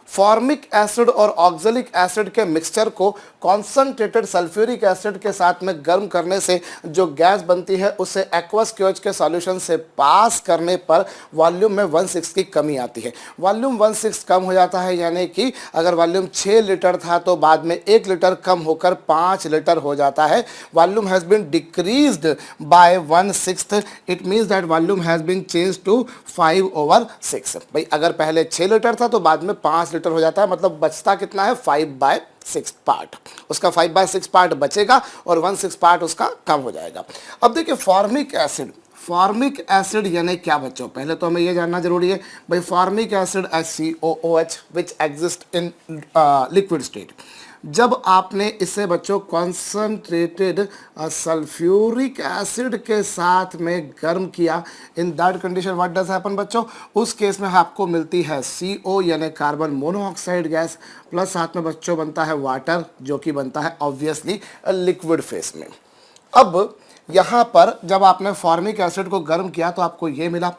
Formic acid और oxalic acid के mixture को कॉन्सनट्रेटेड सल्फ्यूरिक एसिड के साथ में गर्म करने से जो गैस बनती है उसे एक्वस क्योज के सॉल्यूशन से पास करने पर वॉल्यूम में 1/6 की कमी आती है। वॉल्यूम 1/6 कम हो जाता है, यानी कि अगर वॉल्यूम 6 लीटर था तो बाद में 1 लीटर कम होकर 5 लीटर हो जाता है। Volume has been decreased by 1/6, it means that volume has been change to 5/6। भाई अगर पहले 6 लीटर था तो बाद में 5 लीटर हो जाता है, मतलब बचता कितना है 5/6 पार्ट, उसका 5/6 पार्ट बचेगा और 1/6 पार्ट उसका कम हो जाएगा। अब देखिए फॉर्मिक एसिड, फॉर्मिक एसिड यानी क्या बच्चों, पहले तो हमें ये जानना जरूरी है भाई formic acid HCOOH which exist in liquid state. जब आपने इसे बच्चों कॉन्सनट्रेटेड सल्फ्यूरिक एसिड के साथ में गर्म किया, in that condition what does happen बच्चों, उस केस में आपको मिलती है CO यानी कार्बन मोनोऑक्साइड गैस, प्लस साथ में बच्चों बनता है वाटर जो कि बनता है ऑब्वियसली लिक्विड फेस में। अब यहाँ पर जब आपने फॉर्मिक एसिड को गर्म किया तो आपको ये मिला।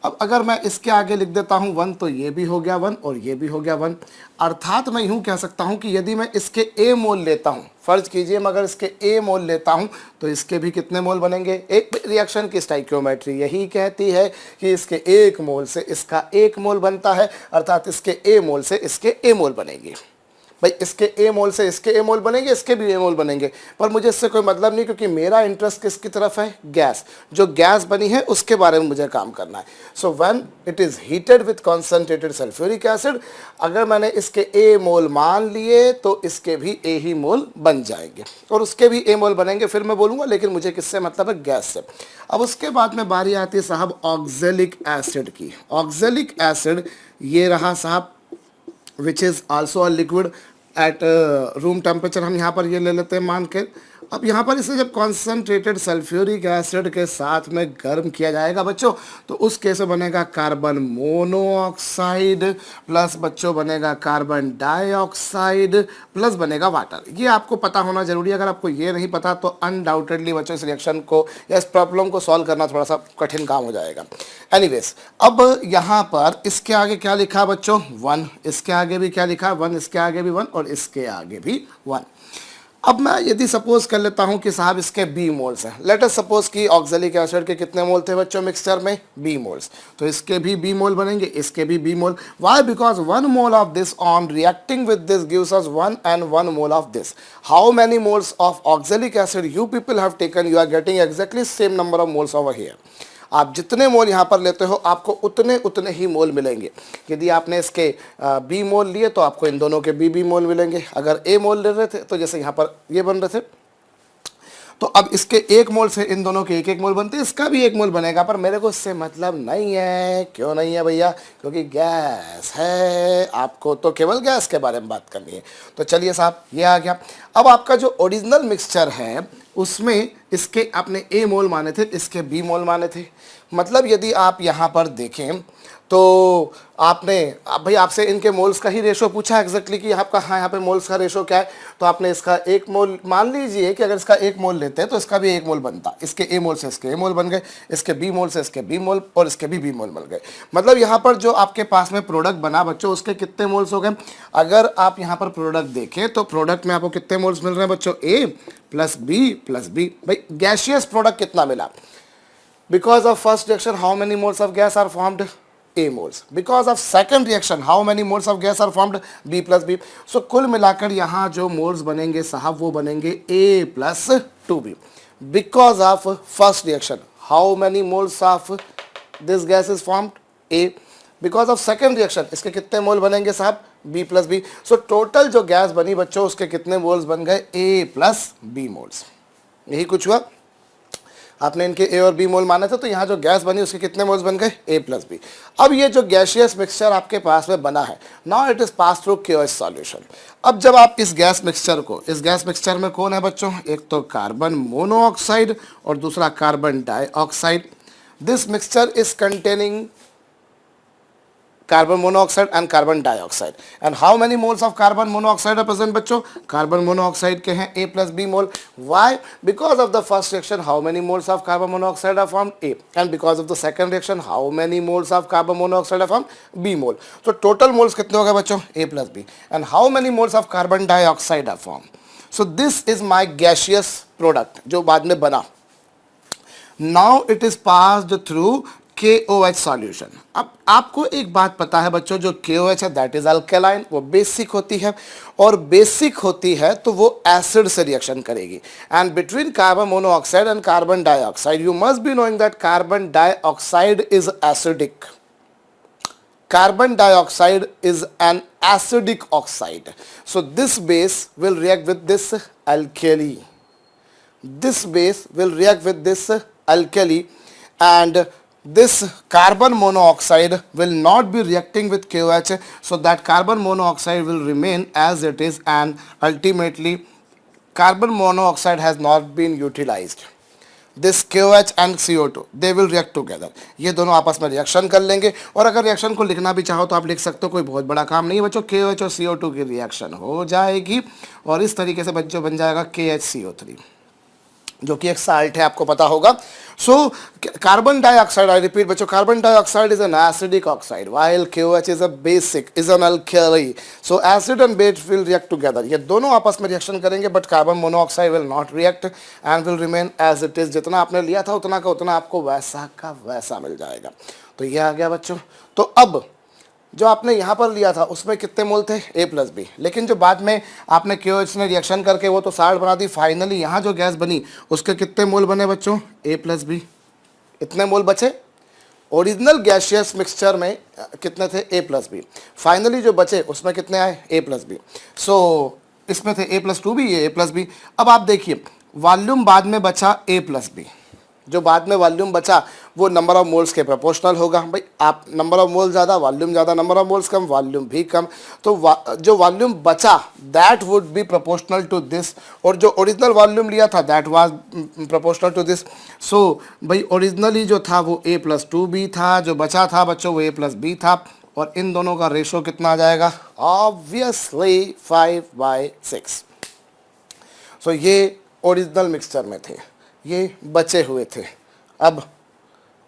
अब अगर मैं इसके आगे लिख देता हूँ 1 तो ये भी हो गया 1 और ये भी हो गया 1, अर्थात मैं यूँ कह सकता हूँ कि यदि मैं इसके A मोल लेता हूँ, फर्ज कीजिए मैं अगर इसके A मोल लेता हूँ तो इसके भी कितने मोल बनेंगे। एक रिएक्शन की स्टाइकियोमेट्री यही कहती है कि इसके 1 मोल से इसका 1 मोल बनता है, अर्थात इसके A मोल से इसके A मोल बनेंगे। भाई इसके A मोल से इसके A मोल बनेंगे, इसके भी A मोल बनेंगे, पर मुझे इससे कोई मतलब नहीं क्योंकि मेरा इंटरेस्ट किसकी तरफ है, गैस। जो गैस बनी है उसके बारे में मुझे काम करना है। So when it is heated with concentrated sulphuric acid, अगर मैंने इसके A मोल मान लिए तो इसके भी A ही मोल बन जाएंगे और उसके भी A मोल बनेंगे, फिर मैं बोलूँगा, लेकिन मुझे किससे मतलब है, गैस से। अब उसके बाद में बारी आती है साहब ऑक्जेलिक एसिड की। ऑक्जेलिक एसिड ये रहा साहब, which is also a liquid at room temperature, हम यहाँ पर ये ले लेते हैं मान के। अब यहाँ पर इसे जब कॉन्सनट्रेटेड सल्फ्यूरिक एसिड के साथ में गर्म किया जाएगा बच्चों तो उस केस में बनेगा कार्बन मोनोऑक्साइड प्लस बच्चों बनेगा कार्बन डाइऑक्साइड प्लस बनेगा वाटर। ये आपको पता होना जरूरी है, अगर आपको ये नहीं पता तो अनडाउटेडली बच्चों इस रिएक्शन को या इस प्रॉब्लम को सॉल्व करना थोड़ा सा कठिन काम हो जाएगा। एनीवेज, अब यहाँ पर इसके आगे क्या लिखा बच्चों 1, इसके आगे भी क्या लिखा 1, इसके आगे भी 1 और इसके आगे भी 1। अब मैं यदि सपोज कर लेता हूं कि साहब इसके B मोल्स हैं, लेट अस सपोज कि ऑक्जेलिक एसिड के कितने मोल थे बच्चों मिक्सचर में, B मोल्स, तो इसके भी B मोल बनेंगे, इसके भी B mole. Why? Because 1 mole of this on reacting with this gives us 1 and 1 mole of this. How many moles of oxalic acid you people have taken, you are getting exactly same number of moles over here. आप जितने मोल यहाँ पर लेते हो आपको उतने उतने ही मोल मिलेंगे। यदि आपने इसके B मोल लिए तो आपको इन दोनों के B मोल मिलेंगे। अगर A मोल ले रहे थे तो जैसे यहाँ पर ये बन रहे थे, तो अब इसके 1 मोल से इन दोनों के 1-1 मोल बनते हैं, इसका भी 1 मोल बनेगा, पर मेरे को इससे मतलब नहीं है। क्यों नहीं है भैया? क्योंकि गैस है, आपको तो केवल गैस के बारे में बात करनी है। तो चलिए साहब ये आ गया। अब आपका जो ओरिजिनल मिक्सचर है उसमें इसके आपने A मोल माने थे, इसके B मोल माने थे। मतलब यदि आप यहाँ पर देखें तो आपने भाई आपसे इनके मोल्स का ही रेशो पूछा एग्जैक्टली कि आपका हाँ यहाँ पे मोल्स का रेशो क्या है, तो आपने इसका 1 मोल मान लीजिए कि अगर इसका 1 मोल लेते हैं तो इसका भी 1 मोल बनता। इसके A मोल से इसके A मोल बन गए, इसके B मोल से इसके B मोल और इसके भी B मोल बन गए। मतलब यहाँ पर जो आपके पास में प्रोडक्ट बना बच्चों उसके कितने मोल्स हो गए? अगर आप यहाँ पर प्रोडक्ट देखें तो प्रोडक्ट में आपको कितने मोल्स मिल रहे हैं बच्चों? A plus B plus B। भाई गैशियस प्रोडक्ट कितना मिला? Because of first reaction, how many moles of gas are formed? A moles. Because of second reaction, how many moles of gas are formed? B plus B. So कुल मिलाकर यहाँ जो moles बनेंगे साहब वो बनेंगे A plus 2B. Because of first reaction, how many moles of this gas is formed? A. Because of second reaction, इसके कितने मोल बनेंगे साहब? B plus B. So total जो गैस बनी बच्चों उसके कितने मोल्स बन गए? A plus B moles. यही कुछ हुआ। आपने इनके A और B मोल माने थे तो यहाँ जो गैस बनी उसके कितने मोल्स बन गए? A plus B। अब ये जो गैशियस मिक्सचर आपके पास में बना है, now it is pass through QS solution. अब जब आप इस गैस मिक्सचर को, इस गैस मिक्सचर में कौन है बच्चों? एक तो कार्बन मोनोऑक्साइड और दूसरा carbon dioxide. This mixture is containing carbon monoxide and carbon dioxide. And how many moles of carbon monoxide are present बच्चों? Carbon monoxide के हैं A plus B mole. Why? Because of the first reaction, how many moles of carbon monoxide are formed? A. And because of the second reaction, how many moles of carbon monoxide are formed? B mole. So total moles कितने हो गए बच्चों? A plus B. And how many moles of carbon dioxide are formed? So this is my gaseous product जो बाद में बना. Now it is passed through KOH solution. अब आपको एक बात पता है बच्चों, जो KOH है दैट इज अल्केलाइन, वो बेसिक होती है, और बेसिक होती है तो वो एसिड से रिएक्शन करेगी. And between carbon monoxide and carbon dioxide you must be knowing that carbon dioxide is acidic. Carbon dioxide is an acidic oxide. So this base will react with this alkali. This base will react with this alkali, and this carbon monoxide will not be reacting with KOH, so that carbon monoxide will remain as it is, and ultimately carbon monoxide has not been utilized. This KOH and CO2 they will react together. ये दोनों आपस में reaction कर लेंगे. और अगर reaction को लिखना भी चाहो तो आप लिख सकते हो, कोई बहुत बड़ा काम नहीं है बच्चों. KOH और CO2 की रिएक्शन हो जाएगी और इस तरीके से बच्चों बन जाएगा KHCO3, जो कि एक साल्ट है, आपको पता होगा. So carbon dioxide, I repeat बच्चों, carbon dioxide is an acidic oxide while KOH is a basic, is an alkali. So acid and base will react together. ये दोनों आपस में रिएक्शन करेंगे, but carbon monoxide will not react and will remain as it is. जितना आपने लिया था उतना का उतना आपको वैसा का वैसा मिल जाएगा. तो ये आ गया बच्चों. तो अब जो आपने यहाँ पर लिया था उसमें कितने मोल थे? A plus b. लेकिन जो बाद में आपने KOH ने रिएक्शन करके वो तो साल्ट बना दी, फाइनली यहाँ जो गैस बनी उसके कितने मोल बने बच्चों? A plus b. इतने मोल बचे. ओरिजिनल गैसियस मिक्सचर में कितने थे? A plus B. फाइनली जो बचे उसमें कितने आए? A plus B. सो इसमें थे A प्लस टू बी, ये A प्लस बी. अब आप देखिए वॉल्यूम बाद में बचा A प्लस बी. जो बाद में वॉल्यूम बचा वो नंबर ऑफ मोल्स के प्रोपोर्शनल होगा. भाई आप नंबर ऑफ मोल्स ज़्यादा, वॉल्यूम ज़्यादा, नंबर ऑफ मोल्स कम, वॉल्यूम भी कम. तो जो वॉल्यूम बचा that would be proportional to this, और जो ओरिजिनल वॉल्यूम लिया था that was proportional to this. So भाई ओरिजिनली जो था वो A प्लस टू बी था, जो बचा था बच्चों वो A प्लस बी था, और इन दोनों का रेशो कितना आ जाएगा? ऑब्वियसली 5/6. सो ये ओरिजिनल मिक्सचर में थे, ये बचे हुए थे. अब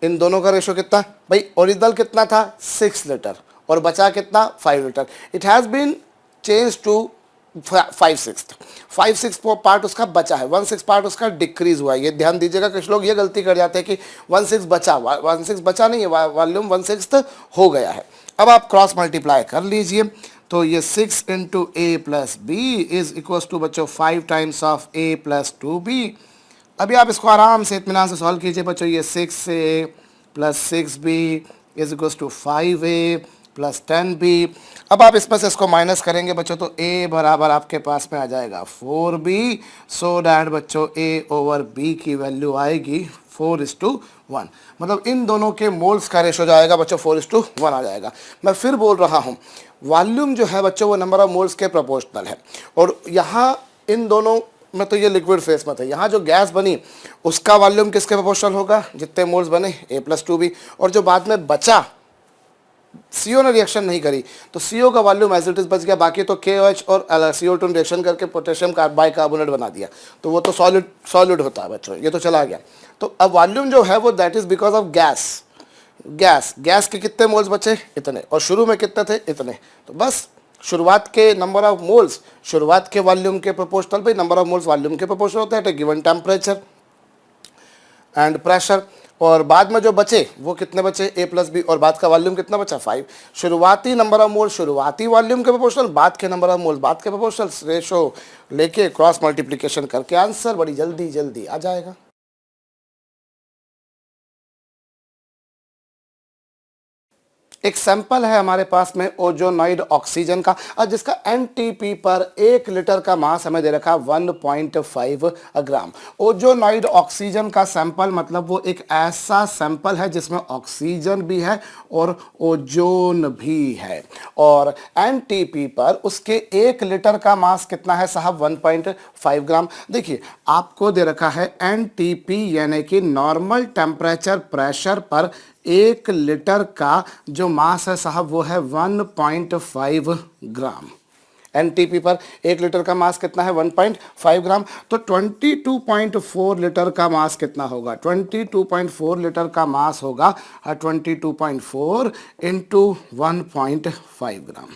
इन दोनों का रेशो कितना? भाई ओरिजिनल कितना था? 6 लीटर, और बचा कितना? 5 litre. It has been change to 5/6 part उसका बचा है, 1/6 पार्ट उसका डिक्रीज हुआ है. ये ध्यान दीजिएगा, कुछ लोग ये गलती कर जाते हैं कि 1/6 बचा. 1/6 बचा नहीं है, वॉल्यूम 1/6 हो गया है. अब आप क्रॉस मल्टीप्लाई कर लीजिए, तो ये 6 into A plus b is equal to बच्चों 5 times of A plus 2B. अभी आप इसको आराम से इत्मीनान से सॉल्व कीजिए बच्चों. ये 6A plus 6B is equal to 5A plus 10B. अब आप इसमें से इसको माइनस करेंगे बच्चों, तो A बराबर आपके पास में आ जाएगा 4B. सो डैट बच्चों A ओवर B की वैल्यू आएगी 4:1. मतलब इन दोनों के मोल्स का रेशो जाएगा बच्चों 4:1 आ जाएगा. मैं फिर बोल रहा हूँ, वॉल्यूम जो है बच्चों वो नंबर ऑफ मोल्स के प्रोपोर्शनल है, और यहाँ इन दोनों में तो ये लिक्विड फेस में था. यहाँ जो गैस बनी उसका वॉल्यूम किसके प्रोपोर्शनल होगा? जितने मोल्स बने A प्लस 2B. और जो बाद में बचा, CO ने रिएक्शन नहीं करी तो CO का वॉल्यूम एज इट इज बच गया. बाकी तो KOH और CO2 ने रिएक्शन करके पोटेशियम बाइकार्बोनेट बना दिया, तो वो तो सॉलिड होता है बच्चों, ये तो चला गया. तो अब वॉल्यूम जो है वो that is because of gas के कितने मोल्स बचे? इतने. और शुरू में कितने थे? इतने. तो बस शुरुआत के नंबर ऑफ मोल्स शुरुआत के वॉल्यूम के प्रोपोर्शनल, भाई नंबर ऑफ मोल्स वॉल्यूम के प्रोपोर्शनल होता है at given temperature and pressure. और बाद में जो बचे वो कितने बचे? A plus B. और बाद का वॉल्यूम कितना बचा? 5. शुरुआती नंबर ऑफ मोल्स शुरुआती वॉल्यूम के प्रोपोर्शनल, बाद के नंबर ऑफ मोल्स बाद के प्रोपोर्शनल. रेशो लेके क्रॉस मल्टीप्लिकेशन करके आंसर बड़ी जल्दी आ जाएगा. एक सैंपल है हमारे पास में ओजोनॉइड ऑक्सीजन का, और जिसका NTP पर 1 लीटर का मास हमें दे रखा 1.5 ग्राम. ओजोनॉइड ऑक्सीजन का सैंपल मतलब वो एक ऐसा सैंपल है जिसमें ऑक्सीजन भी है और ओजोन भी है, और NTP पर उसके 1 लीटर का मास कितना है साहब? 1.5 ग्राम. देखिए आपको दे रखा है NTP यानी कि नॉर्मल टेम्परेचर प्रेशर पर 1 लीटर का जो मास है साहब वो है 1.5 ग्राम। एनटीपी पर 1 लीटर का मास कितना है 1.5 ग्राम। तो 22.4 लीटर का मास कितना होगा 22.4 लीटर का मास होगा 22.4 इंटू 1.5 ग्राम,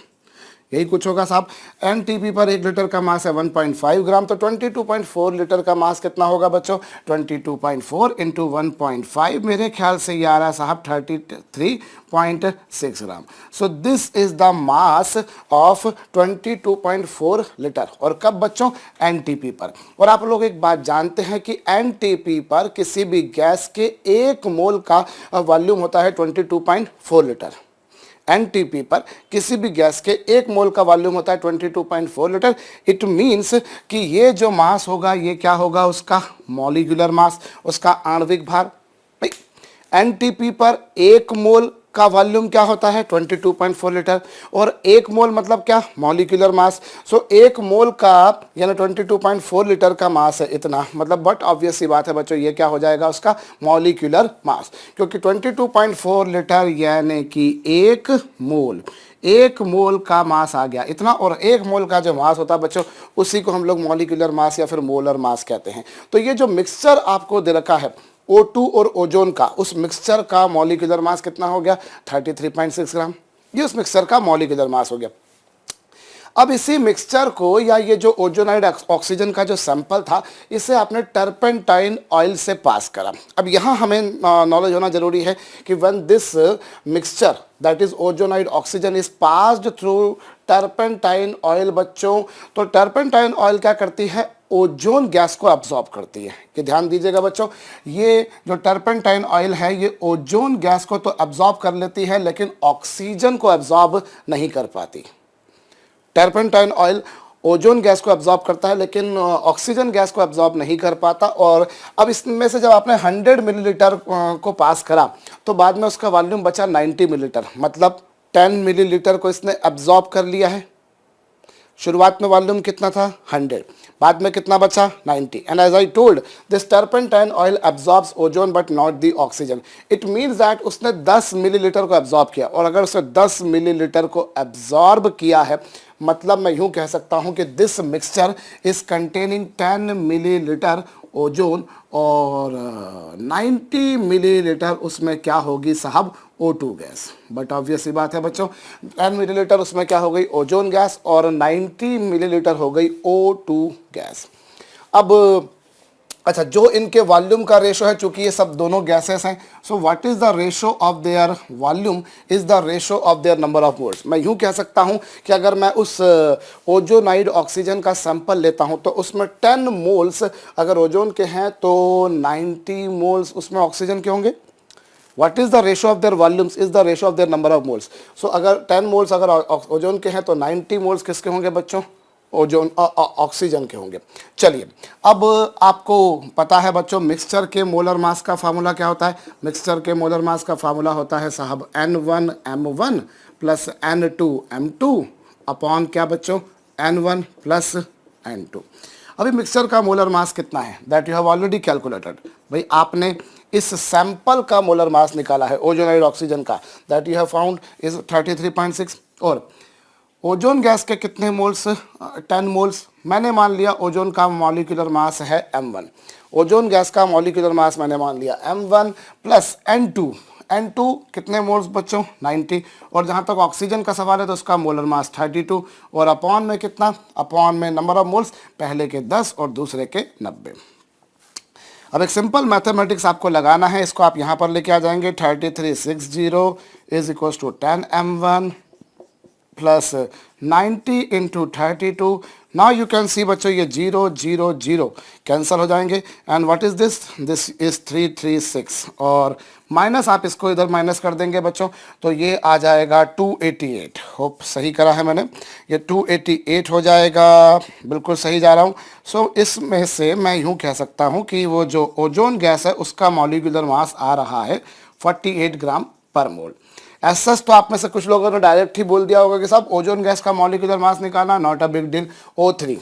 यही कुछ होगा साहब। एनटीपी पर 1 लीटर का मास है 1.5 ग्राम, तो 22.4 लीटर का मास कितना होगा बच्चों 22.4 इंटू 1.5, मेरे ख्याल से ये आ रहा है साहब 33.6 gram. So this is the mass of 22.4 litre. और कब बच्चों एनटीपी पर। और आप लोग एक बात जानते हैं कि एनटीपी पर किसी भी गैस के 1 मोल का वॉल्यूम होता है 22.4 लीटर। एनटीपी पर किसी भी गैस के 1 मोल का वॉल्यूम होता है 22.4 लीटर। इट मीन्स कि ये जो मास होगा ये क्या होगा उसका मॉलिक्यूलर मास, उसका आणविक भार। भाई एनटीपी पर 1 मोल का वॉल्यूम क्या होता है 22.4 लीटर, और 1 मोल मतलब क्या मॉलिक्यूलर मास। सो 1 मोल का यानी 22.4 लीटर का मास है इतना, मतलब बट ऑब्वियस सी बात है बच्चों ये क्या हो जाएगा उसका मॉलिक्यूलर मास, क्योंकि 22.4 लीटर यानी कि 1 मोल का मास आ गया इतना। और 1 मोल का जो मास होता है बच्चों उसी को हम लोग मॉलिक्यूलर मास या फिर मोलर मास कहते हैं। तो ये जो मिक्सचर आपको दे रखा है O2 और ओजोन का, उस मिक्सचर का मॉलिक्यूलर मास कितना हो गया 33.6 ग्राम। ये उस मिक्सचर का मॉलिक्यूलर मास हो गया। अब इसी मिक्सचर को या ये जो ओजोनाइड ऑक्सीजन का जो सैंपल था इसे आपने टर्पेंटाइन ऑयल से पास करा। अब यहाँ हमें नॉलेज होना जरूरी है कि when this mixture that is ozonide oxygen is passed through turpentine oil बच्चों, तो टर्पेंटाइन ऑयल क्या करती है ओजोन गैस को अब्जॉर्ब करती है। कि ध्यान दीजिएगा बच्चों, ये जो टर्पेंटाइन ऑयल है ये ओजोन गैस को तो अब्जॉर्ब कर लेती है लेकिन ऑक्सीजन को अब्जॉर्ब नहीं कर पाती। टर्पेंटाइन ऑयल ओजोन गैस को अब्जॉर्ब करता है लेकिन ऑक्सीजन गैस को अब्जॉर्ब नहीं कर पाता। और अब इसमें से जब आपने 100 मिलीलीटर को पास करा तो बाद में उसका वॉल्यूम बचा 90 मिलीलीटर, मतलब 10 मिलीलीटर को इसने अब्जॉर्ब कर लिया है। शुरुआत में वॉल्यूम कितना था 100, बाद में कितना बचा 90। And as I told this turpentine oil absorbs ozone but not the oxygen. It means that उसने 10 मिलीलीटर को अब्जॉर्ब किया, और अगर उसने 10 मिलीलीटर को अब्जॉर्ब किया है मतलब मैं यूं कह सकता हूं कि this mixture is containing 10 millilitre ozone और 90 मिलीलीटर उसमें क्या होगी साहब O2 गैस। बट ऑब्वियस ही बात है बच्चों 10 मिलीलीटर उसमें क्या हो गई ओजोन गैस और 90 मिलीलीटर हो गई O2 गैस। अब अच्छा, जो इनके वॉल्यूम का रेशो है, चूंकि ये सब दोनों गैसेस हैं, so what is the ratio of their volume is the ratio of their number of moles. मैं यूं कह सकता हूं कि अगर मैं उस ओजोनाइड ऑक्सीजन का सैंपल लेता हूं तो उसमें 10 मोल्स अगर ओजोन के हैं तो 90 मोल्स उसमें ऑक्सीजन के होंगे। What is the ratio of their volumes is the ratio of their number of moles. So अगर 10 मोल्स अगर ओजोन के हैं तो 90 मोल्स किसके होंगे बच्चों ओजोन ऑक्सीजन के होंगे। चलिए, अब आपको पता है बच्चों मिक्सचर के मोलर मास का फार्मूला क्या होता है। मिक्सचर के मोलर मास का फार्मूला होता है साहब N1M1 प्लस N2M2 अपॉन क्या बच्चों N1 प्लस N2। अभी मिक्सचर का मोलर मास कितना है that you have already calculated. भाई आपने इस सैंपल का मोलर मास निकाला है ओजोनाइड ऑक्सीजन का, that you have found is 33.6। और ओजोन गैस के कितने मोल्स 10 मोल्स। मैंने मान लिया ओजोन का मॉलिक्यूलर मास है M1, ओजोन गैस का मॉलिक्यूलर मास मैंने मान लिया M1 प्लस N2 कितने मोल्स बच्चों 90। और जहाँ तक ऑक्सीजन का सवाल है तो उसका मोलर मास 32 और अपॉन में कितना, अपॉन में नंबर ऑफ मोल्स पहले के 10 और दूसरे के 90। अब एक सिंपल मैथमेटिक्स आपको लगाना है, इसको आप यहाँ पर लेके आ जाएंगे 3360 is equal to 10M1 plus 90 into 32। Now you can see बच्चों ये 0 0 0 कैंसिल हो जाएंगे and what is this, this is 336 और माइनस आप इसको इधर माइनस कर देंगे बच्चों तो ये आ जाएगा 288। होप सही करा है मैंने, ये 288 हो जाएगा, बिल्कुल सही जा रहा हूँ। सो इसमें से मैं यूँ कह सकता हूँ कि वो जो ओजोन गैस है उसका मॉलिक्यूलर मास आ रहा है 48 ग्राम पर मोल। ऐसा तो आप में से कुछ लोगों ने डायरेक्ट ही बोल दिया होगा कि साहब ओजोन गैस का मॉलिक्यूलर मास निकालना not a big deal O3,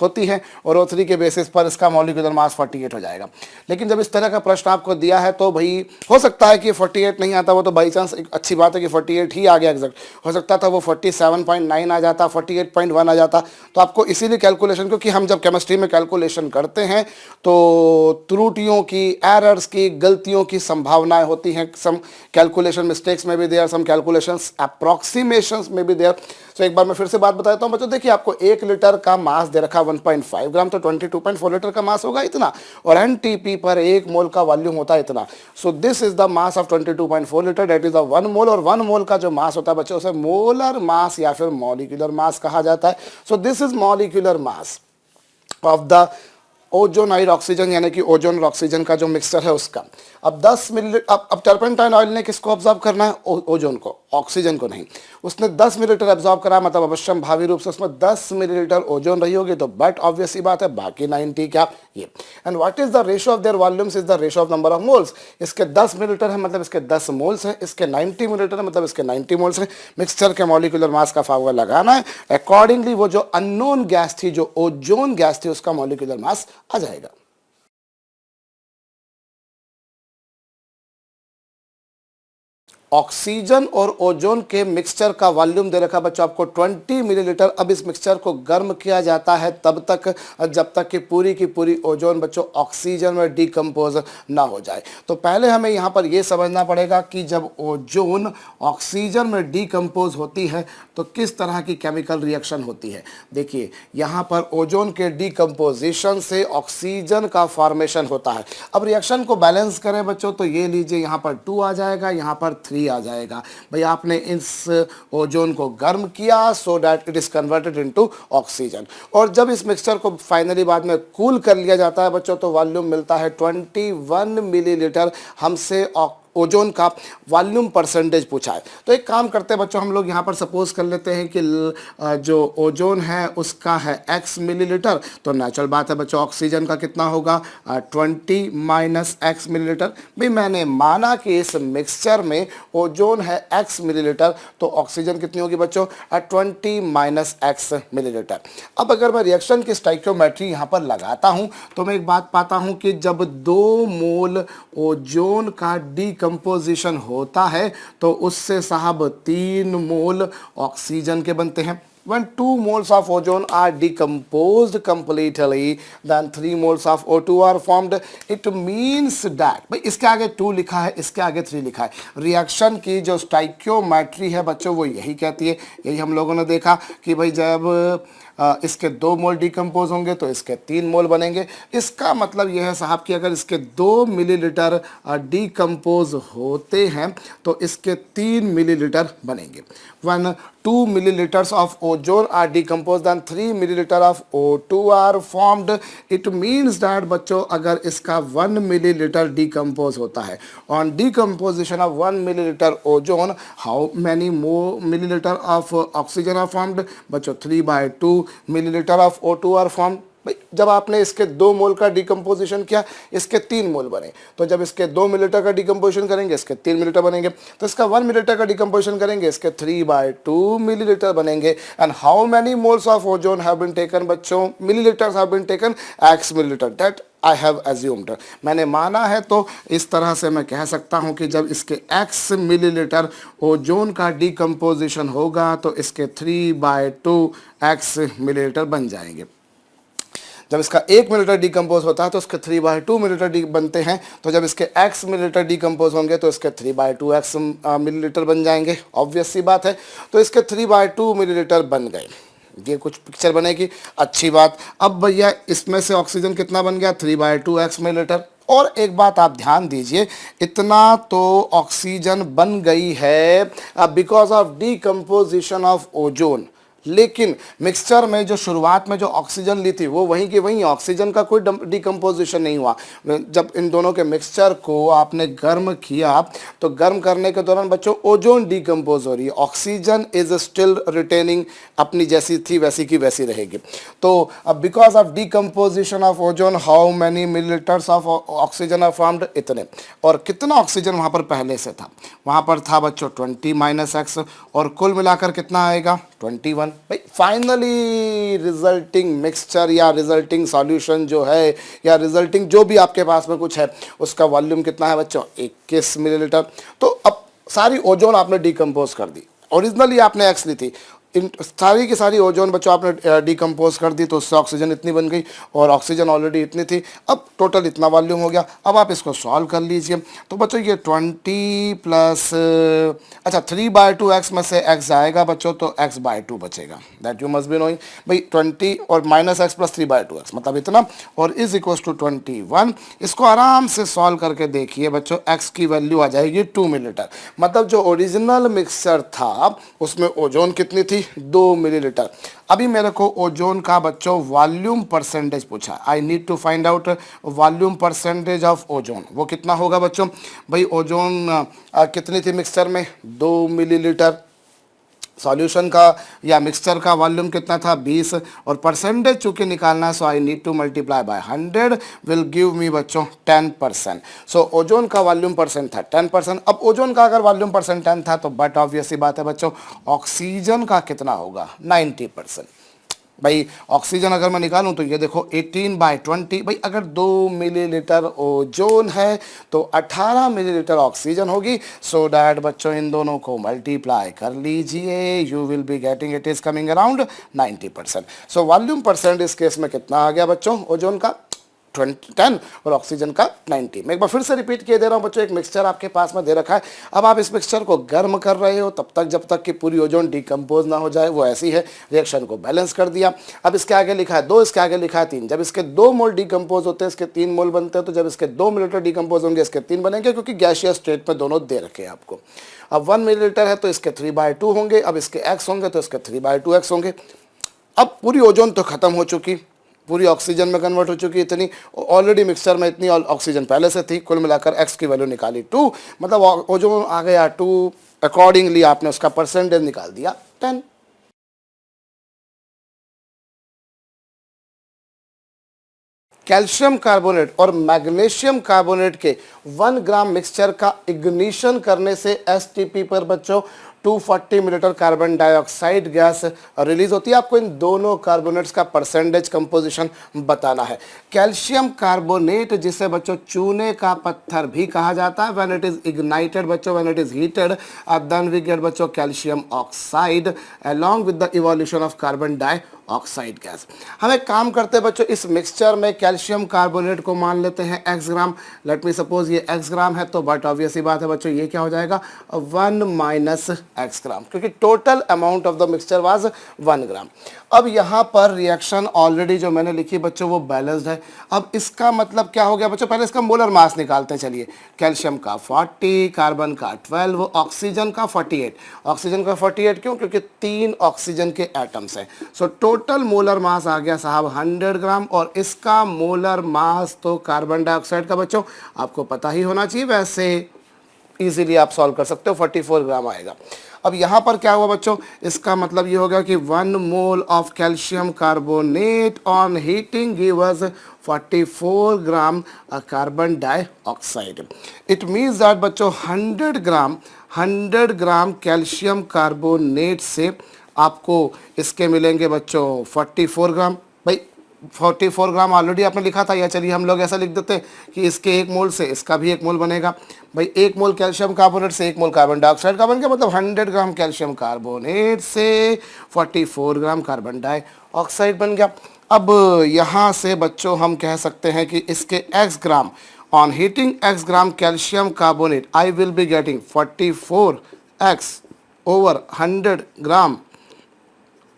होती है और O3 के बेसिस पर इसका मॉलिक्यूलर मास 48 हो जाएगा। लेकिन जब इस तरह का प्रश्न आपको दिया है तो भाई हो सकता है कि 48 नहीं आता, वो तो बाई चांस एक अच्छी बात है कि 48 ही आ गया एग्जैक्ट, हो सकता था वो 47.9 आ जाता, 48.1 आ जाता। तो आपको इसीलिए कैलकुलेशन, क्योंकि हम जब केमिस्ट्री में कैलकुलेशन करते हैं तो त्रुटियों की, एरर्स की, गलतियों की संभावनाएं होती हैं, सम कैलकुलेशन मिस्टेक्स में भी देयर, सम कैलकुलेशंस अप्रॉक्सीमेशंस में भी देयर। तो एक बार मैं फिर से बात बताता हूं बच्चों, देखिए आपको 1 लीटर का मास दे रखा 1.5 ग्राम, तो 22.4 लीटर का मास होगा इतना, और एनटीपी पर 1 मोल का वॉल्यूम होता है इतना। सो this is the mass of 22.4 litre, that is the 1 मोल। और 1 मोल का जो मास होता है बच्चों उसे मोलर मास या फिर मॉलिक्यूलर मास कहा जाता है। सो this is molecular mass of the ozonide oxygen, यानी कि ओजोन और ऑक्सीजन का जो मिक्सचर है उसका। अब 10 मिलीलीटर, अब टर्पेंटाइन ऑयल ने किसको ऑब्जॉर्व करना है? ओजोन को, ऑक्सीजन को नहीं। उसने 10 मिलीलीटर ऑब्जॉर्व करा, मतलब अवश्यम भावी रूप से उसमें 10 मिलीलीटर ओजोन रही होगी, तो बट ऑब्वियस सी बात है बाकी 90 क्या ये। And what is the ratio of their volumes is the ratio of number of moles. इसके 10 मिलीलीटर है मतलब इसके 10 मोल्स हैं, इसके 90 मिलीलीटर है मतलब इसके 90 मोल्स हैं। मिक्सचर के मॉलिक्यूलर मास का फार्मूला लगाना है, अकॉर्डिंगली वो जो अननोन गैस थी, जो ओजोन गैस थी, उसका मॉलिक्यूलर मास आ जाएगा। ऑक्सीजन और ओजोन के मिक्सचर का वॉल्यूम दे रखा बच्चों आपको 20 मिलीलीटर। अब इस मिक्सचर को गर्म किया जाता है तब तक जब तक कि पूरी की पूरी ओजोन बच्चों ऑक्सीजन में डिकम्पोज ना हो जाए। तो पहले हमें यहाँ पर यह समझना पड़ेगा कि जब ओजोन ऑक्सीजन में डिकम्पोज होती है तो किस तरह की केमिकल रिएक्शन होती है। देखिए यहाँ पर ओजोन के डिकम्पोजिशन से ऑक्सीजन का फॉर्मेशन होता है। अब रिएक्शन को बैलेंस करें बच्चों तो ये लीजिए, यहाँ पर 2 आ जाएगा, यहाँ पर 3 आ जाएगा। भाई आपने इस ओजोन को गर्म किया so that it is converted into oxygen. और जब इस मिक्सचर को फाइनली बाद में कूल कर लिया जाता है बच्चों तो वॉल्यूम मिलता है 21 मिलीलीटर। हमसे ओजोन का वॉल्यूम परसेंटेज पूछा है। तो एक काम करते हैं बच्चों, हम लोग यहाँ पर सपोज कर लेते हैं कि जो ओजोन है उसका है x मिलीलीटर, तो नेचुरल बात है बच्चों ऑक्सीजन का कितना होगा 20 माइनस x मिलीलीटर। भाई मैंने माना कि इस मिक्सचर में ओजोन है x मिलीलीटर, तो ऑक्सीजन कितनी होगी बच्चों 20 माइनस x मिलीलीटर। अब अगर मैं रिएक्शन की स्टाइकियोमेट्री यहाँ पर लगाता हूँ तो मैं एक बात पाता हूँ कि जब 2 मोल ओजोन का कंपोजिशन होता है तो उससे साहब 3 मोल ऑक्सीजन के बनते हैं। When 2 moles of ozone are decomposed completely, then 3 moles of O2 are formed. It means that भाई इसके आगे 2 लिखा है, इसके आगे 3 लिखा है। रिएक्शन की जो स्टाइकियोमेट्री है बच्चों वो यही कहती है, यही हम लोगों ने देखा कि भाई जब इसके 2 मोल डिकम्पोज होंगे तो इसके 3 मोल बनेंगे। इसका मतलब यह है साहब कि अगर इसके 2 मिलीलीटर डिकम्पोज होते हैं तो इसके 3 मिलीलीटर बनेंगे। When 2 milliliters of ozone are decomposed and 3 milliliter of O2 are formed, it means that बच्चों अगर इसका 1 मिलीलीटर डिकम्पोज होता है, on decomposition of 1 milliliter ozone how many more milliliter of oxygen are formed बच्चों 3/2 milliliter of O2 are formed। भाई जब आपने इसके 2 मोल का डिकम्पोजिशन किया इसके 3 मोल बने, तो जब इसके 2 मिलीलीटर का डिकम्पोजिशन करेंगे इसके 3 मिलीलीटर बनेंगे, तो इसका 1 मिलीलीटर का डिकम्पोजिशन करेंगे इसके 3/2 मिलीलीटर बनेंगे। And how many moles of ozone have been taken बच्चों, millilitres have been taken x millilitre, that I have assumed, मैंने माना है। तो इस तरह से मैं कह सकता हूं कि जब इसके x मिलीलीटर ओजोन का डिकम्पोजिशन होगा तो इसके 3/2 x मिलीलीटर बन जाएंगे। जब इसका 1 मिलीलीटर डिकम्पोज होता है तो इसके 3/2 मिलीलीटर बनते हैं, तो जब इसके x मिलीलीटर डिकम्पोज होंगे तो इसके 3/2 x मिलीलीटर बन जाएंगे, ऑब्वियस सी बात है। तो इसके 3/2 मिलीलीटर बन गए, ये कुछ पिक्चर बनेगी, अच्छी बात। अब भैया इसमें से ऑक्सीजन कितना बन गया 3/2 x मिलीलीटर। और एक बात आप ध्यान दीजिए, इतना तो ऑक्सीजन बन गई है because of decomposition of ozone, लेकिन मिक्सचर में जो शुरुआत में जो ऑक्सीजन ली थी वो वहीं की वहीं, ऑक्सीजन का कोई डिकम्पोजिशन नहीं हुआ। जब इन दोनों के मिक्सचर को आपने गर्म किया तो गर्म करने के दौरान बच्चों ओजोन डिकम्पोज हो रही है, ऑक्सीजन इज स्टिल रिटेनिंग, अपनी जैसी थी वैसी की वैसी रहेगी। तो अब because of decomposition of ozone how many millilitres of oxygen are formed, इतने। और कितना ऑक्सीजन वहाँ पर पहले से था, वहाँ पर था बच्चों 20 - x, और कुल मिलाकर कितना आएगा 21। भाई फाइनली रिजल्टिंग मिक्सचर या रिजल्टिंग सॉल्यूशन जो है या रिजल्टिंग जो भी आपके पास में कुछ है उसका वॉल्यूम कितना है बच्चों, 21 मिलीलीटर। तो अब सारी ओजोन आपने डिकम्पोज कर दी, ओरिजिनली आपने एक्स ली थी, इन सारी की सारी ओजोन बच्चों आपने डिकम्पोज कर दी, तो उससे ऑक्सीजन इतनी बन गई और ऑक्सीजन ऑलरेडी इतनी थी। अब टोटल इतना वॉल्यूम हो गया। अब आप इसको सॉल्व कर लीजिए। तो बच्चों ये 20 प्लस अच्छा 3/2x में से x जाएगा बच्चों, तो x/2 बचेगा। That you must be knowing भाई। 20 और माइनस एक्स प्लस 3/2x मतलब इतना, और इज इक्वल टू 21। इसको आराम से सॉल्व करके देखिए बच्चों, x की वैल्यू आ जाएगी 2 मिलीलीटर। मतलब जो ओरिजिनल मिक्सचर था उसमें ओजोन कितनी थी, 2 मिलीलीटर। अभी मेरे को ओजोन का बच्चों वॉल्यूम परसेंटेज पूछा। I need to find out volume percentage of ozone. वो कितना होगा बच्चों, भाई ओजोन कितनी थी मिक्सचर में, 2 मिलीलीटर। सॉल्यूशन का या मिक्सचर का वॉल्यूम कितना था, 20, और परसेंटेज चूंकि निकालना है, so I need to multiply by 100 will give me बच्चों 10%। सो ओजोन का वॉल्यूम परसेंट था 10%। अब ओजोन का अगर वॉल्यूम परसेंट 10 था तो बट ऑब्वियस सी बात है बच्चों, ऑक्सीजन का कितना होगा, 90%। भाई ऑक्सीजन अगर मैं निकालूं तो ये देखो 18/20। भाई अगर 2 मिलीलीटर ओजोन है तो 18 मिलीलीटर ऑक्सीजन होगी। सो डैट बच्चों इन दोनों को मल्टीप्लाई कर लीजिए, you will be getting it is coming around 90%। So volume percent इस केस में कितना आ गया बच्चों, ओजोन का 10 और ऑक्सीजन का 90। मैं एक बार फिर से रिपीट किए दे रहा हूं बच्चों, एक मिक्सचर आपके पास में दे रखा है। अब आप इस मिक्सचर को गर्म कर रहे हो तब तक जब तक कि पूरी ओजोन डिकम्पोज ना हो जाए, वो ऐसी है। रिएक्शन को बैलेंस कर दिया। अब इसके आगे लिखा है 2, इसके आगे लिखा है 3। जब इसके 2 मोल डिकम्पोज होते हैं इसके 3 मोल बनते हैं, तो जब इसके 2 मिलीलीटर डिकम्पोज होंगे इसके 3 बनेंगे, क्योंकि गैसियस स्टेट में दोनों दे रखे हैं आपको। अब 1 मिलीलीटर है तो इसके 3/2 होंगे, अब इसके x होंगे तो इसके 3/2x होंगे। अब पूरी ओजोन तो खत्म हो चुकी, पूरी ऑक्सीजन में कन्वर्ट हो चुकी, इतनी ऑलरेडी मिक्सचर में इतनी ऑक्सीजन पहले से थी। कुल मिलाकर x की वैल्यू निकाली 2, मतलब ओजोन आ गया 2। अकॉर्डिंगली आपने उसका परसेंटेज निकाल दिया 10। कैल्शियम कार्बोनेट और मैग्नीशियम कार्बोनेट के 1 ग्राम मिक्सचर का इग्निशन करने से एसटीपी पर बच्चों 240 millilitre carbon dioxide gas release होती है। आपको इन दोनों कार्बोनेट्स का परसेंटेज कंपोजिशन बताना है। कैल्शियम कार्बोनेट जिसे बच्चों चूने का पत्थर भी कहा जाता है, व्हेन इट इज इग्नाइटेड बच्चों, when it is heated, then we get बच्चों calcium oxide along with the evolution of carbon dioxide gas. हम एक काम करते हैं बच्चों, इस मिक्सचर में कैल्शियम कार्बोनेट को मान लेते हैं x ग्राम। लेट मी सपोज ये x ग्राम है, तो बट ऑब्वियस ही बात है बच्चों, ये क्या हो जाएगा 1 माइनस x ग्राम, क्योंकि total amount of the mixture was 1 ग्राम। अब यहाँ पर रिएक्शन ऑलरेडी जो मैंने लिखी बच्चों वो बैलेंस्ड है। अब इसका मतलब क्या हो गया बच्चों, पहले इसका मोलर मास निकालते हैं। चलिए, कैल्शियम का 40, कार्बन का 12, ऑक्सीजन का 48। ऑक्सीजन का 48 क्यों, क्योंकि 3 ऑक्सीजन के एटम्स हैं। सो टोटल मोलर मास आ गया साहब 100 ग्राम, और इसका मोलर मास तो कार्बन डाइऑक्साइड का बच्चों आपको पता ही होना चाहिए, वैसे इजीली आप सॉल्व कर सकते हो, 44 ग्राम आएगा। अब यहाँ पर क्या हुआ बच्चों, इसका मतलब ये होगा कि 1 mole of calcium carbonate on heating give us 44 gram carbon dioxide. It means that बच्चों 100 ग्राम कैल्शियम कार्बोनेट से आपको इसके मिलेंगे बच्चों 44 ग्राम। भाई 44 ग्राम ऑलरेडी आपने लिखा था, या चलिए हम लोग ऐसा लिख देते हैं कि इसके 1 मोल से इसका भी 1 मोल बनेगा। भाई 1 मोल कैल्शियम कार्बोनेट से 1 मोल कार्बन डाइऑक्साइड का बन गया, मतलब 100 ग्राम कैल्शियम कार्बोनेट से 44 ग्राम कार्बन डाइऑक्साइड बन गया। अब यहाँ से बच्चों हम कह सकते हैं कि इसके x gram on heating x gram calcium carbonate I will be getting 44x over 100 ग्राम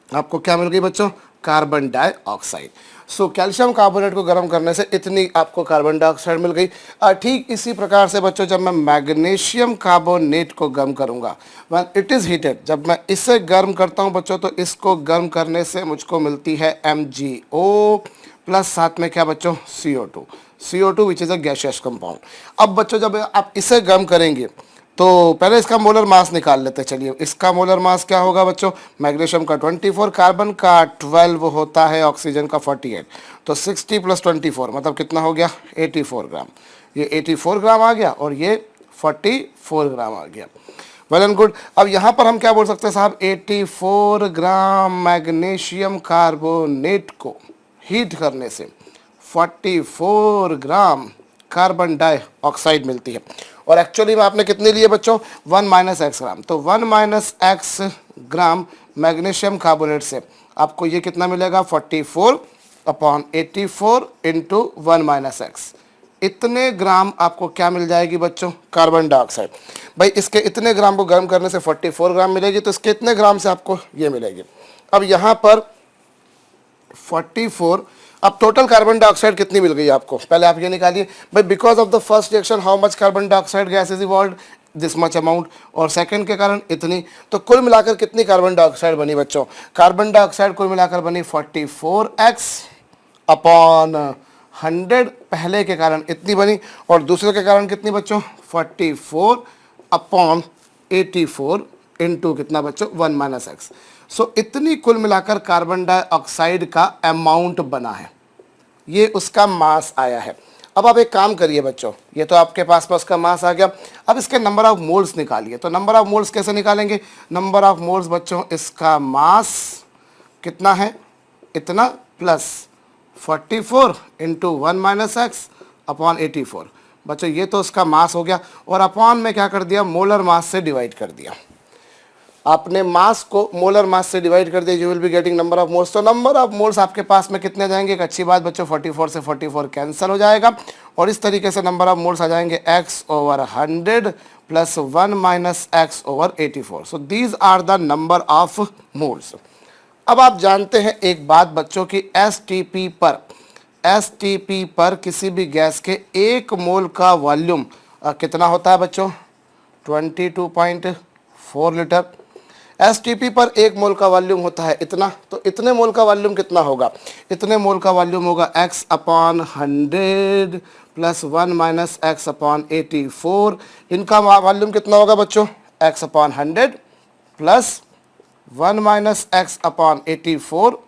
आपको क्या मिल गई बच्चों, carbon dioxide. So calcium carbonate को गर्म करने से इतनी आपको कार्बन डाइऑक्साइड मिल गई। ठीक इसी प्रकार से बच्चों जब मैं मैग्नीशियम कार्बोनेट को गर्म करूंगा, व्हेन इट इज़ हीटेड, जब मैं इसे गर्म करता हूं बच्चों, तो इसको गर्म करने से मुझको मिलती है MgO प्लस साथ में क्या बच्चों, CO2 which is a gaseous compound. अब बच्चों जब आप इसे गर्म करेंगे तो पहले इसका मोलर मास निकाल लेते हैं। चलिए, इसका मोलर मास क्या होगा बच्चों, मैग्नीशियम का 24, कार्बन का 12 होता है, ऑक्सीजन का 48, तो 60 प्लस 24 मतलब कितना हो गया 84 ग्राम। ये 84 ग्राम आ गया और ये 44 ग्राम आ गया। Well and good. अब यहाँ पर हम क्या बोल सकते हैं साहब, 84 ग्राम मैग्नीशियम कार्बोनेट को हीट करने से 44 ग्राम कार्बन डाइऑक्साइड मिलती है। और एक्चुअली में आपने कितने लिए बच्चों, 1 माइनस एक्स ग्राम। तो 1 माइनस एक्स ग्राम मैग्नीशियम कार्बोनेट से आपको ये कितना मिलेगा, 44 अपॉन 84 इंटू 1 माइनस एक्स। इतने ग्राम आपको क्या मिल जाएगी बच्चों, कार्बन डाइऑक्साइड। भाई इसके इतने ग्राम को गर्म करने से 44 ग्राम मिलेगी, तो इसके इतने ग्राम से आपको ये मिलेगी। अब यहाँ पर 44, अब टोटल कार्बन डाइऑक्साइड कितनी मिल गई आपको, पहले आप ये निकालिए भाई। Because of the first reaction how much carbon dioxide gas is evolved, this much amount, और सेकंड के कारण इतनी, तो कुल मिलाकर कितनी कार्बन डाइऑक्साइड बनी बच्चों, कार्बन डाइऑक्साइड कुल मिलाकर बनी 44x अपॉन 100। पहले के कारण इतनी बनी और दूसरे के कारण कितनी बच्चों, 44 अपॉन 84 इंटू कितना बच्चों, 1 माइनस एक्स। सो इतनी कुल मिलाकर कार्बन डाइऑक्साइड का अमाउंट बना है, ये उसका मास आया है। अब आप एक काम करिए बच्चों, ये तो आपके पास में उसका मास आ गया, अब इसके नंबर ऑफ मोल्स निकालिए। तो नंबर ऑफ मोल्स कैसे निकालेंगे, नंबर ऑफ मोल्स बच्चों, इसका मास कितना है, इतना plus 44 into 1 minus x upon 84। बच्चों ये तो उसका मास हो गया, और अपॉन में क्या कर दिया, मोलर मास से डिवाइड कर दिया। आपने मास को मोलर मास से डिवाइड कर दिया, you will be getting number of moles. तो नंबर ऑफ मोल्स आपके पास में कितने जाएंगे, एक अच्छी बात बच्चों, 44 से 44 कैंसिल हो जाएगा, और इस तरीके से नंबर ऑफ मोल्स आ जाएंगे x/100 plus 1 minus x/84। So these are the number of moles. अब आप जानते हैं एक बात बच्चों की, एसटीपी पर किसी भी गैस के 1 मोल का वॉल्यूम कितना होता है बच्चों, 22.4 लीटर। एसटीपी पर 1 मोल का वॉल्यूम होता है इतना, तो इतने मोल का वॉल्यूम कितना होगा, इतने मोल का वॉल्यूम होगा x/100 प्लस 1 माइनस x/84। इनका वॉल्यूम कितना होगा बच्चों, x/100 plus 1 minus x/84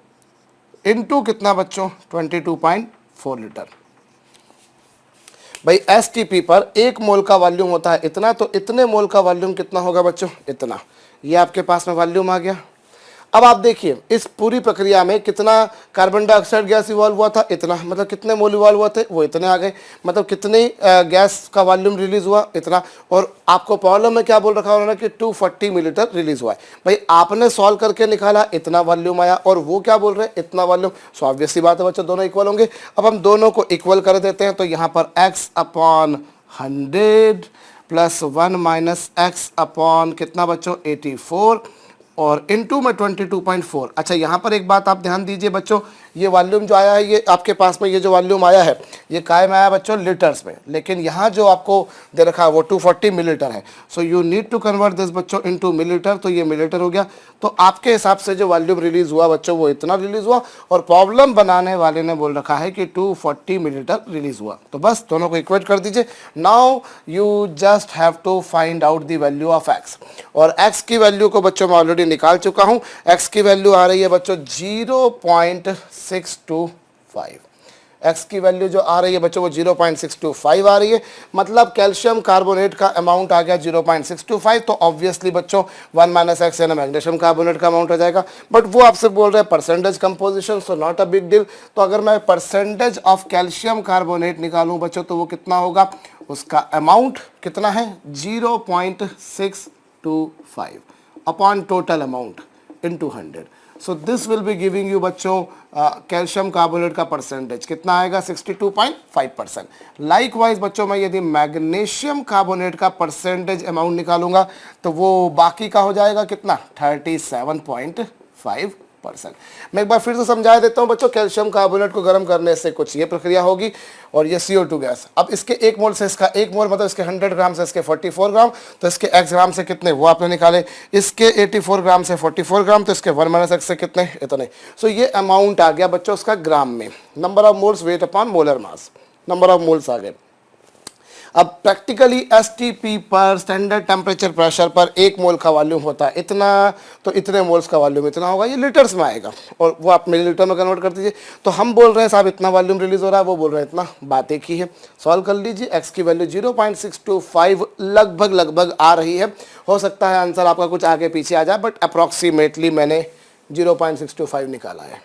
into कितना बच्चों, 22.4 लीटर। भाई एसटीपी पर 1 मोल का वॉल्यूम होता है इतना, तो इतने मोल का वॉल्यूम कितना होगा बच्चों, इतना। ये आपके पास में वॉल्यूम आ गया। अब आप देखिए इस पूरी प्रक्रिया में कितना कार्बन डाइऑक्साइड गैस इवॉल्व हुआ था, इतना, मतलब कितने मोल इवॉल्व हुए थे, वो इतने आ गए, मतलब कितने गैस का वॉल्यूम रिलीज हुआ, इतना। और आपको प्रॉब्लम में क्या बोल रखा उन्होंने कि 240 मिलीलीटर रिलीज हुआ है। भाई आपने सॉल्व करके निकाला, इतना वॉल्यूम आया, और वो क्या बोल रहे हैं, इतना वॉल्यूम। सो ऑब्वियसली बात है बच्चों, दोनों इक्वल होंगे। अब हम दोनों को इक्वल कर देते हैं, तो यहाँ पर x/100 plus 1 minus x upon कितना बच्चों, 84 और इनटू में 22.4। अच्छा यहाँ पर एक बात आप ध्यान दीजिए बच्चों, ये वॉल्यूम जो आया है, ये आपके पास में ये जो वॉल्यूम आया है, ये काय में आया बच्चों, लीटर्स में, लेकिन यहाँ जो आपको दे रखा है वो 240 मिलीलीटर है। So you need to convert this बच्चों इनटू मिलीलीटर, तो ये मिलीलीटर हो गया। तो आपके हिसाब से जो वॉल्यूम रिलीज हुआ बच्चों, वो इतना रिलीज हुआ, और प्रॉब्लम बनाने वाले ने बोल रखा है कि 240 मिलीलीटर रिलीज हुआ। तो बस दोनों को इक्वेट कर दीजिए। Now you just have to find out the value of X, और एक्स की वैल्यू को बच्चों मैं ऑलरेडी निकाल चुका हूं। एक्स की वैल्यू आ रही है बच्चों 0.625। एक्स की वैल्यू जो आ रही है बच्चों वो 0.625 आ रही है, मतलब कैल्शियम कार्बोनेट का अमाउंट आ गया 0.625। तो ऑब्वियसली बच्चों 1 माइनस एक्स यानी मैग्नीशियम कार्बोनेट का अमाउंट आ जाएगा, बट वो आपसे बोल रहे हैं percentage composition, so not a big deal. तो अगर मैं परसेंटेज ऑफ कैल्शियम कार्बोनेट निकालूं बच्चों, तो वो कितना होगा, उसका अमाउंट कितना है, 0.625 upon total amount into 100। So this will be giving you बच्चों कैल्शियम कार्बोनेट का परसेंटेज कितना आएगा, 62.5%। लाइकवाइज बच्चों मैं यदि मैग्नीशियम कार्बोनेट का परसेंटेज अमाउंट निकालूंगा, तो वो बाकी का हो जाएगा कितना, 37.5%। मैं एक बार फिर से समझा देता हूं बच्चों, कैल्शियम कार्बोनेट को गर्म करने से कुछ ये प्रक्रिया होगी, और ये CO2 गैस। अब इसके 1 मोल से इसका 1 मोल, मतलब इसके 100 ग्राम से इसके 44 ग्राम, तो इसके x ग्राम से कितने वो आपने निकाले, इसके 84 ग्राम से 44 ग्राम, तो इसके 1 माइनस एक्स से कितने, इतने। सो ये अमाउंट आ गया बच्चों उसका ग्राम में। Number of moles weight upon molar mass, number of moles आ गए। अब प्रैक्टिकली एसटीपी पर, स्टैंडर्ड टेम्परेचर प्रेशर पर 1 मोल का वॉल्यूम होता है इतना, तो इतने मोल्स का वॉल्यूम इतना होगा, ये लीटर्स में आएगा और वो आप मिलीलीटर में कन्वर्ट कर दीजिए। तो हम बोल रहे हैं साहब इतना वॉल्यूम रिलीज हो रहा है, वो बोल रहे हैं इतना, बात एक ही है। सॉल्व कर लीजिए, x की वैल्यू 0.625 लगभग लगभग आ रही है। हो सकता है आंसर आपका कुछ आगे पीछे आ जाए, बट अप्रॉक्सीमेटली मैंने 0.625 निकाला है।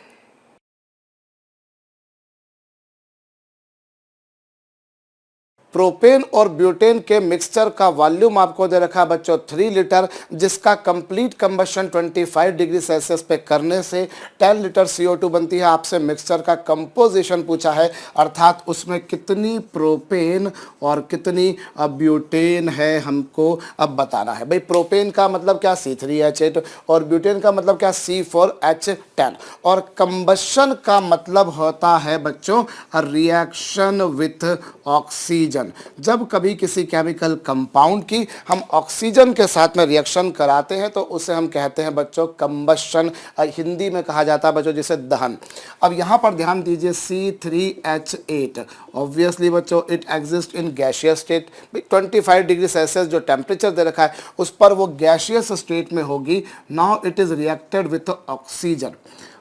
प्रोपेन और ब्यूटेन के मिक्सचर का वॉल्यूम आपको दे रखा है बच्चों 3 लीटर, जिसका कंप्लीट कंबशन 25 डिग्री सेल्सियस पे करने से 10 लीटर CO2 बनती है। आपसे मिक्सचर का कंपोजिशन पूछा है, अर्थात उसमें कितनी प्रोपेन और कितनी ब्यूटेन है हमको अब बताना है। भाई प्रोपेन का मतलब क्या C3H8 और ब्यूटेन का मतलब क्या C4H10 और कंबशन का मतलब होता है बच्चों रिएक्शन विथ ऑक्सीजन। जब कभी किसी केमिकल कंपाउंड की हम ऑक्सीजन के साथ में रिएक्शन कराते हैं तो उसे हम कहते हैं बच्चों कंबशन, हिंदी में कहा जाता है बच्चों जिसे दहन। अब यहां पर ध्यान दीजिए C3H8 ऑब्वियसली बच्चों it exist in gaseous state. 25 degree Celsius जो टेम्परेचर दे रखा है उस पर वो गैसियस स्टेट में होगी। Now it is reacted with oxygen.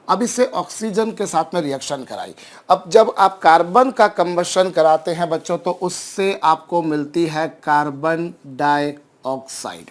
अब इसे ऑक्सीजन के साथ में रिएक्शन कराई। अब जब आप कार्बन का कंबशन कराते हैं बच्चों तो उससे आपको मिलती है कार्बन डाइऑक्साइड।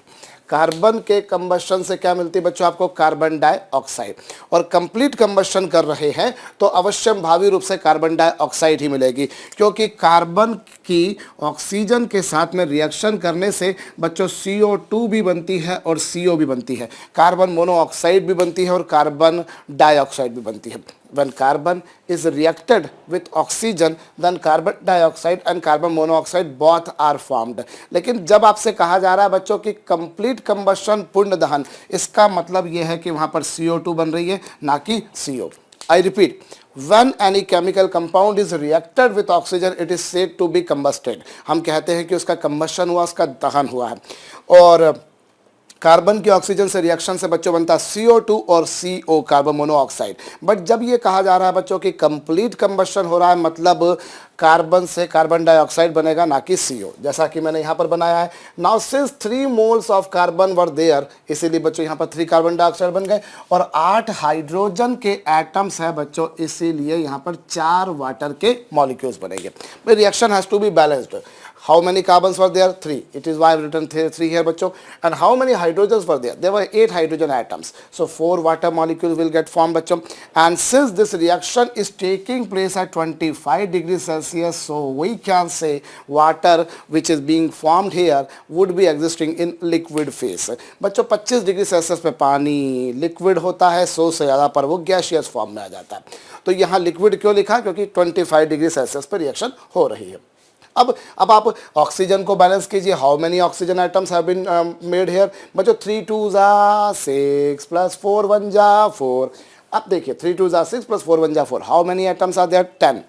कार्बन के कंबशन से क्या मिलती है बच्चों आपको कार्बन डाइऑक्साइड। और कंप्लीट कंबशन कर रहे हैं तो अवश्यम भावी रूप से कार्बन डाइऑक्साइड ही मिलेगी, क्योंकि कार्बन की ऑक्सीजन के साथ में रिएक्शन करने से बच्चों CO2 भी बनती है और CO भी बनती है, कार्बन मोनोऑक्साइड भी बनती है और कार्बन डाइऑक्साइड भी बनती है। When carbon is reacted with oxygen, then carbon dioxide and carbon monoxide both are formed। लेकिन जब आपसे कहा जा रहा है बच्चों की कंप्लीट कंबशन, पूर्ण दहन, इसका मतलब यह है कि वहां पर CO2 बन रही है ना कि CO। I repeat, when any chemical compound is reacted with oxygen, it is said to be combusted। हम कहते हैं कि उसका कंबशन हुआ, उसका दहन हुआ है। और कार्बन की ऑक्सीजन से रिएक्शन से बच्चों बनता है CO2 और CO कार्बन मोनोऑक्साइड। बट जब ये कहा जा रहा है बच्चों की कंप्लीट कंबशन हो रहा है मतलब कार्बन से कार्बन डाइऑक्साइड बनेगा ना कि CO, जैसा कि मैंने यहाँ पर बनाया है। Now since 3 moles of carbon were there, इसीलिए बच्चों यहाँ पर 3 कार्बन डाइऑक्साइड बन गए और 8 हाइड्रोजन के एटम्स है बच्चों, इसीलिए यहाँ पर 4 वाटर के मॉलिक्यूल्स बनेंगे। Reaction has to be balanced. How many carbons were there? 3. It is why I've written 3 here, बच्चों. And how many hydrogens were there? There were 8 hydrogen atoms. So 4 water molecules will get formed, बच्चों. And since this reaction is taking place at 25 degrees Celsius, so we can say water which is being formed here would be existing in liquid phase. बच्चों 25 degree Celsius पे पानी liquid होता है, 100 से ज़्यादा पर वो गैसियस फॉर्म में आ जाता है। तो यहाँ लिक्विड क्यों लिखा? क्योंकि 25 डिग्री सेल्सियस पर रिएक्शन हो रही है। अब आप ऑक्सीजन को बैलेंस कीजिए। How many oxygen items have been made here बच्चों? 3 2 = 6 प्लस 4 1 = 4। अब देखिए 3 2 = 6 plus 4 1 = 4। How many items are there?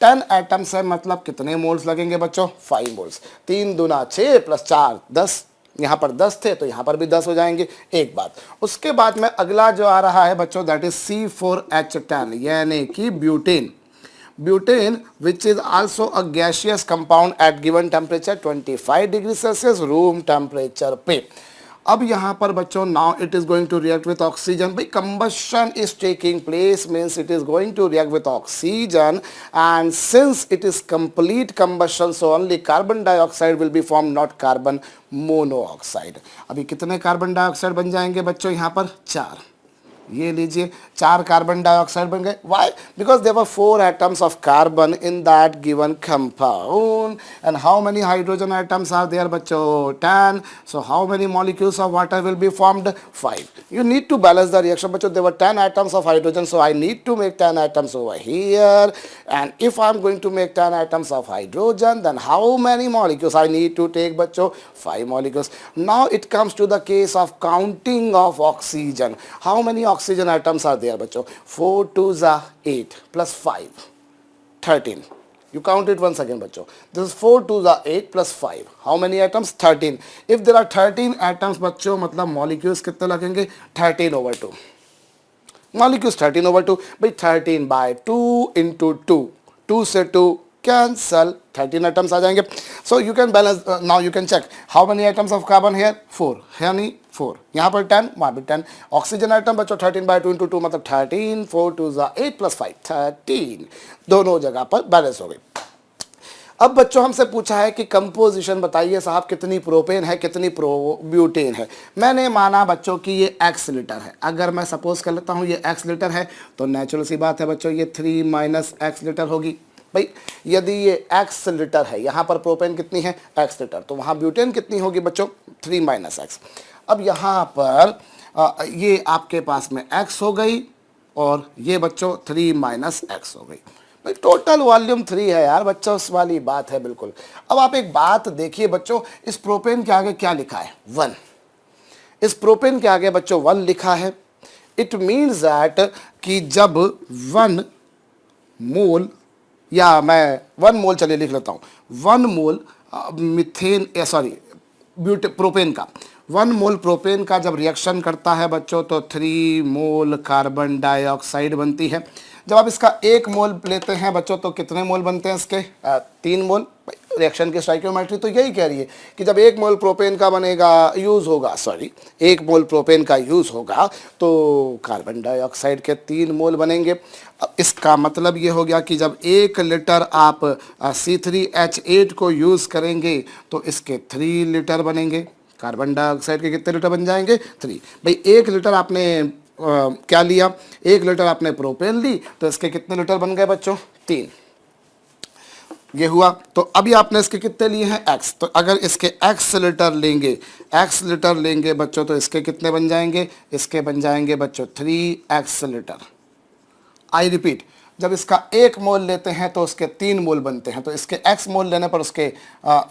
10 atoms है, मतलब कितने मोल्स लगेंगे बच्चों? 5 मोल्स। 3 दूना 6 प्लस 4 10। यहाँ पर 10 थे तो यहाँ पर भी 10 हो जाएंगे। एक बात, उसके बाद में अगला जो आ रहा है बच्चों दैट इज C4H10 यानी कि butane. Butane, which is also a gaseous compound at given temperature 25 degree Celsius room temperature पे। अब यहाँ पर बच्चों now it is going to react with oxygen. भाई combustion is taking place means it is going to react with oxygen and since it is complete combustion so only carbon dioxide will be form, not carbon monoxide. अभी कितने carbon dioxide बन जाएंगे बच्चों? यहाँ पर 4। ये लीजिए 4 कार्बन डाइऑक्साइड बन गए। Why? Because there were 4 atoms of carbon in that given compound and how many hydrogen atoms are there बच्चों? 10। So how many molecules of water will be formed? 5। You need to balance the reaction बच्चों। There were 10 atoms of hydrogen, so I need to make 10 atoms over here and if I am going to make 10 atoms of hydrogen then how many molecules I need to take बच्चों? 5 molecules. Now it comes to the case of counting of oxygen. How many oxygen atoms are there बच्चों? 4 2 = 8 plus 5 13। You count it once again बच्चों. This is 4 2 = 8 plus 5. How many atoms? 13। If there are 13 atoms बच्चों मतलब molecules कितने लगेंगे? 13/2। Molecules 13/2। भाई 13/2 into 2, 2 से 2 cancel, 13 atoms आ जाएंगे. So you can balance. Now you can check how many atoms of carbon here, 4, यानी 4. यहाँ पर 10, वहाँ भी 10. ऑक्सीजन आइटम बच्चों 13/2 × 2 मतलब 13, 4 2 8 + 5 13, दोनों जगह पर बैलेंस हो गई. अब बच्चों हमसे पूछा है कि कंपोजिशन बताइए साहब, कितनी प्रोपेन है कितनी ब्यूटेन है. मैंने माना बच्चों कि ये x लीटर है. अगर मैं सपोज कर लेता हूँ ये x लीटर है तो नेचुरल सी बात है बच्चों ये 3 - x लीटर होगी. भाई यदि ये x लीटर है, यहाँ पर प्रोपेन कितनी है x लीटर, तो वहाँ ब्यूटेन कितनी होगी बच्चों 3 - x. अब यहाँ पर ये आपके पास में x हो गई और ये बच्चों 3 - x हो गई. भाई टोटल वॉल्यूम 3 है यार बच्चों, उस वाली बात है बिल्कुल. अब आप एक बात देखिए बच्चों, इस प्रोपेन के आगे क्या लिखा है 1. इस प्रोपेन के आगे बच्चों 1 लिखा है. इट मीन्स दैट कि जब 1 मोल, या मैं 1 मोल चलिए लिख लेता हूँ, 1 मोल मिथेन प्रोपेन का, 1 मोल प्रोपेन का जब रिएक्शन करता है बच्चों तो 3 मोल कार्बन डाइऑक्साइड बनती है. जब आप इसका 1 मोल लेते हैं बच्चों तो कितने मोल बनते हैं इसके 3 मोल. रिएक्शन की स्टोइकियोमेट्री तो यही कह रही है कि जब 1 मोल प्रोपेन का बनेगा यूज़ होगा, 1 मोल प्रोपेन का यूज़ होगा तो कार्बन डाइऑक्साइड के 3 मोल बनेंगे. अब इसका मतलब ये हो गया कि जब 1 लीटर आप C3H8 को यूज़ करेंगे तो इसके 3 लीटर बनेंगे. कार्बन डाइऑक्साइड के कितने लीटर बन जाएंगे 3. भाई 1 लीटर आपने क्या लिया, 1 लीटर आपने प्रोपेन ली तो इसके कितने लीटर बन गए बच्चों 3. ये हुआ. तो अभी आपने इसके कितने लिए हैं x, तो अगर इसके x लीटर लेंगे बच्चों तो इसके कितने बन जाएंगे, इसके बन जाएंगे बच्चों 3x लीटर. आई रिपीट, जब इसका 1 मोल लेते हैं तो उसके 3 मोल बनते हैं. तो इसके x मोल लेने पर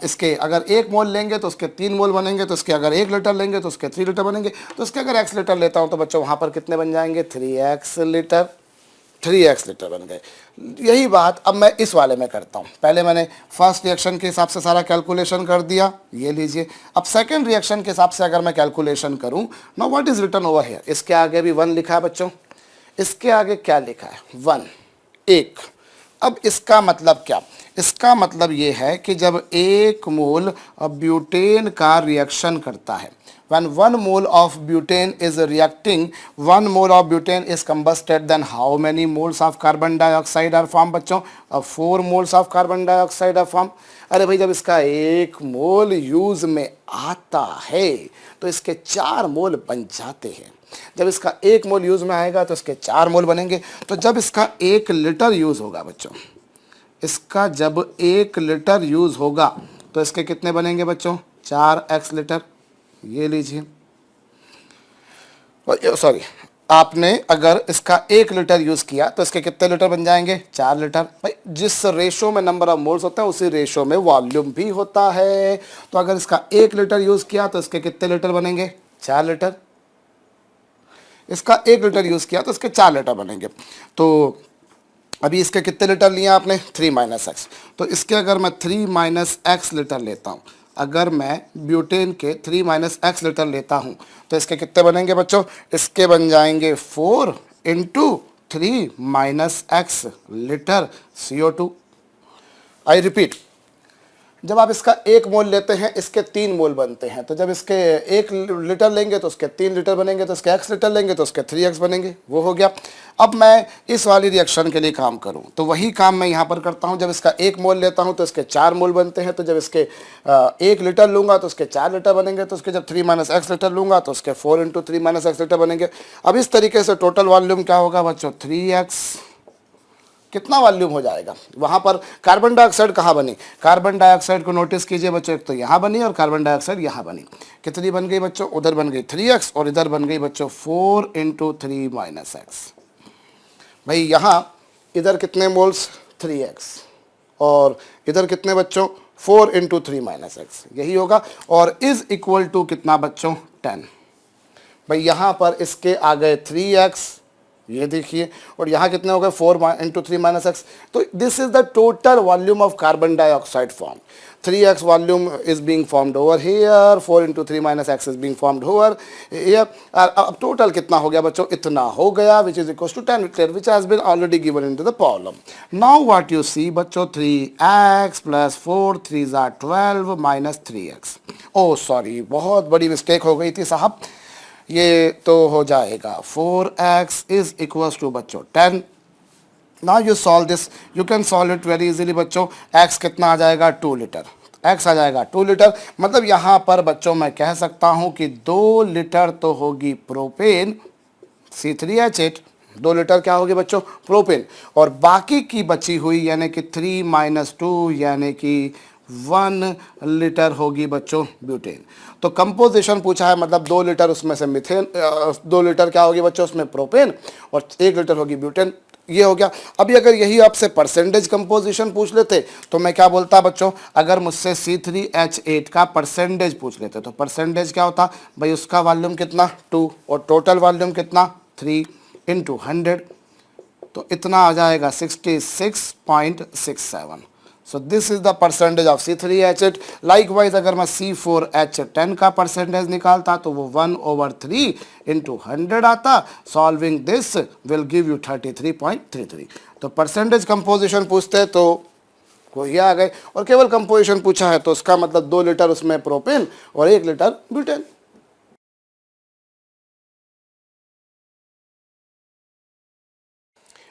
इसके अगर 1 मोल लेंगे तो उसके 3 मोल बनेंगे. तो इसके अगर 1 लीटर लेंगे तो उसके 3 लीटर बनेंगे. तो इसके अगर x लीटर लेता हूं तो बच्चों वहां पर कितने बन जाएंगे 3x लीटर. 3x लीटर बन गए. यही बात अब मैं इस वाले में करता हूं. पहले मैंने फर्स्ट रिएक्शन के हिसाब से सारा कैलकुलेशन कर दिया, ये लीजिए. अब सेकंड रिएक्शन के हिसाब से अगर मैं कैलकुलेशन करूं, now what is written over here, इसके आगे भी 1 लिखा है बच्चों, इसके आगे क्या लिखा है 1, 1. अब इसका मतलब क्या, इसका मतलब ये है कि जब 1 मोल ब्यूटेन का रिएक्शन करता है, when 1 mole of butane is reacting, 1 mole of butane is combusted, then how many moles of carbon dioxide are formed बच्चों, 4 moles of carbon dioxide are formed. अरे भाई जब इसका 1 मोल यूज में आता है तो इसके 4 मोल बन जाते हैं. जब इसका 1 मोल यूज में आएगा तो इसके 4 मोल बनेंगे. तो जब इसका 1 लीटर यूज होगा बच्चों, इसका जब 1 लीटर यूज होगा तो इसके कितने बनेंगे बच्चों 4x लीटर. ये लीजिए, सॉरी, आपने अगर इसका 1 लीटर यूज किया तो इसके कितने लीटर बन जाएंगे 4 लीटर. भाई जिस रेशो में नंबर ऑफ मोल्स होता है उसी रेशो में वॉल्यूम भी होता है. तो अगर इसका 1 लीटर यूज किया तो इसके कितने लीटर बनेंगे 4 लीटर. इसका 1 लीटर यूज किया तो इसके 4 लीटर बनेंगे. तो अभी इसके कितने लीटर लिए आपने 3 - x. तो इसके अगर मैं 3 - x लीटर लेता हूँ, अगर मैं ब्यूटेन के 3 - x लीटर लेता हूँ तो इसके कितने बनेंगे बच्चों, इसके बन जाएंगे 4 × 3 - x litre CO2. I repeat, जब आप इसका 1 मोल लेते हैं इसके 3 मोल बनते हैं. तो जब इसके 1 लीटर लेंगे तो उसके 3 लीटर बनेंगे. तो इसके x लीटर लेंगे तो उसके 3x बनेंगे. वो हो गया. अब मैं इस वाली रिएक्शन के लिए काम करूं तो वही काम मैं यहाँ पर करता हूं. जब इसका 1 मोल लेता हूं तो इसके 4 मोल बनते हैं. तो जब इसके 1 लीटर लूँगा तो उसके 4 लीटर बनेंगे. तो उसके जब 3 - x लीटर लूँगा तो उसके 4 × 3 - x लीटर बनेंगे. अब इस तरीके से टोटल वॉल्यूम क्या होगा बच्चों 3x. कितना वॉल्यूम हो जाएगा. वहाँ पर कार्बन डाइऑक्साइड कहाँ बनी, कार्बन डाइऑक्साइड को नोटिस कीजिए बच्चों, एक तो यहाँ बनी और कार्बन डाइऑक्साइड यहाँ बनी. कितनी बन गई बच्चों, उधर बन गई 3x और इधर बन गई बच्चों 4 × 3 - x. भाई यहाँ इधर कितने मोल्स 3x और इधर कितने बच्चों 4 × 3 - x. यही होगा. और इज इक्वल टू कितना बच्चों 10. भाई यहाँ पर इसके आ गए 3x, ये देखिए, और यहाँ कितने हो गए 4 इंटू 3 माइनस एक्स। तो this is the total volume of carbon dioxide form. 3x volume is being formed over here, 4 into 3 minus x is being formed over here. अब टोटल कितना हो गया बच्चों, इतना हो गया, which is equal to 10 litre, which has been already given in to the problem. Now what you see बच्चों, 3x plus 4 3 are 12 minus 3x। O sorry, बहुत बड़ी मिस्टेक हो गई थी साहब, ये तो हो जाएगा 4x इज इक्वल टू बच्चों 10। Now you solve this, you can solve it very easily बच्चों। x कितना आ जाएगा 2 लीटर, x आ जाएगा 2 लीटर। मतलब यहाँ पर बच्चों मैं कह सकता हूँ कि 2 लीटर तो होगी प्रोपेन C3H8, 2 लीटर क्या होगी बच्चों प्रोपेन, और बाकी की बची हुई यानी कि 3 माइनस 2 यानी कि 1 लीटर होगी बच्चों ब्यूटेन। तो कंपोजिशन पूछा है, मतलब 2 लीटर उसमें से मिथेन, 2 लीटर क्या होगी बच्चों उसमें प्रोपेन, और 1 लीटर होगी ब्यूटेन। ये हो गया। अभी अगर यही आपसे परसेंटेज कंपोजिशन पूछ लेते तो मैं क्या बोलता बच्चों, अगर मुझसे C3H8 का परसेंटेज पूछ लेते तो परसेंटेज क्या होता भाई, उसका वॉल्यूम कितना 2 और टोटल वॉल्यूम कितना 3 इंटू 100, तो इतना आ जाएगा 66.67। सो this is the percentage of C3H8। Likewise अगर मैं C4H10 का परसेंटेज निकालता तो वो 1/3 इंटू 100 आता। Solving this will give you 33.33। तो परसेंटेज कंपोजिशन पूछते तो वो ये आ गए, और केवल कंपोजिशन पूछा है तो उसका मतलब 2 लीटर उसमें प्रोपेन और 1 लीटर ब्यूटेन।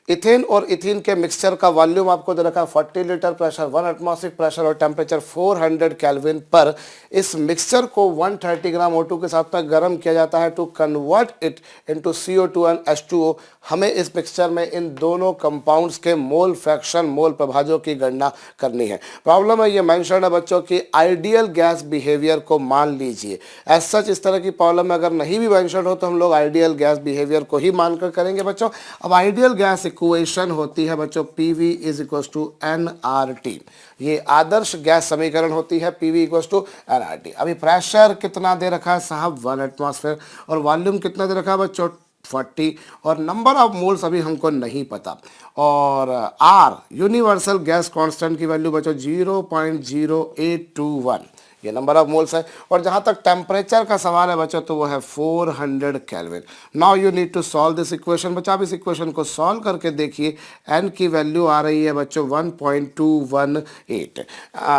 इथेन और इथीन के मिक्सचर का वॉल्यूम आपको दे रखा है 40 लीटर, प्रेशर 1 एटमॉस्फेरिक प्रेशर और टेम्परेचर 400 केल्विन पर। इस मिक्सचर को 130 ग्राम O2 के साथ में गर्म किया जाता है to convert it into CO2 and H2O। हमें इस मिक्सचर में इन दोनों कंपाउंड्स के मोल फ्रैक्शन, मोल प्रभाजों की गणना करनी है। प्रॉब्लम है ये मेंशन है बच्चों की आइडियल गैस बिहेवियर को मान लीजिए। एज सच इस तरह की प्रॉब्लम अगर नहीं भी मेंशन हो तो हम लोग आइडियल गैस बिहेवियर को ही मानकर करेंगे बच्चों। अब आइडियल गैस इक्वेशन होती है बच्चों PV is equal to nRT। ये आदर्श गैस समीकरण होती है, PV इक्वल टू nRT। अभी प्रेशर कितना दे रखा है साहब 1 एटमॉस्फेयर, और वॉल्यूम कितना दे रखा है बच्चों 40, और नंबर ऑफ मोल्स अभी हमको नहीं पता, और R यूनिवर्सल गैस कांस्टेंट की वैल्यू बच्चों 0.0821, ये नंबर ऑफ मोल्स है। और जहाँ तक टेम्परेचर का सवाल है बच्चों तो वो है 400 kelvin. Now you need to solve this equation. बच्चा आप इस इक्वेशन को सॉल्व करके देखिए, n की वैल्यू आ रही है बच्चों 1.218।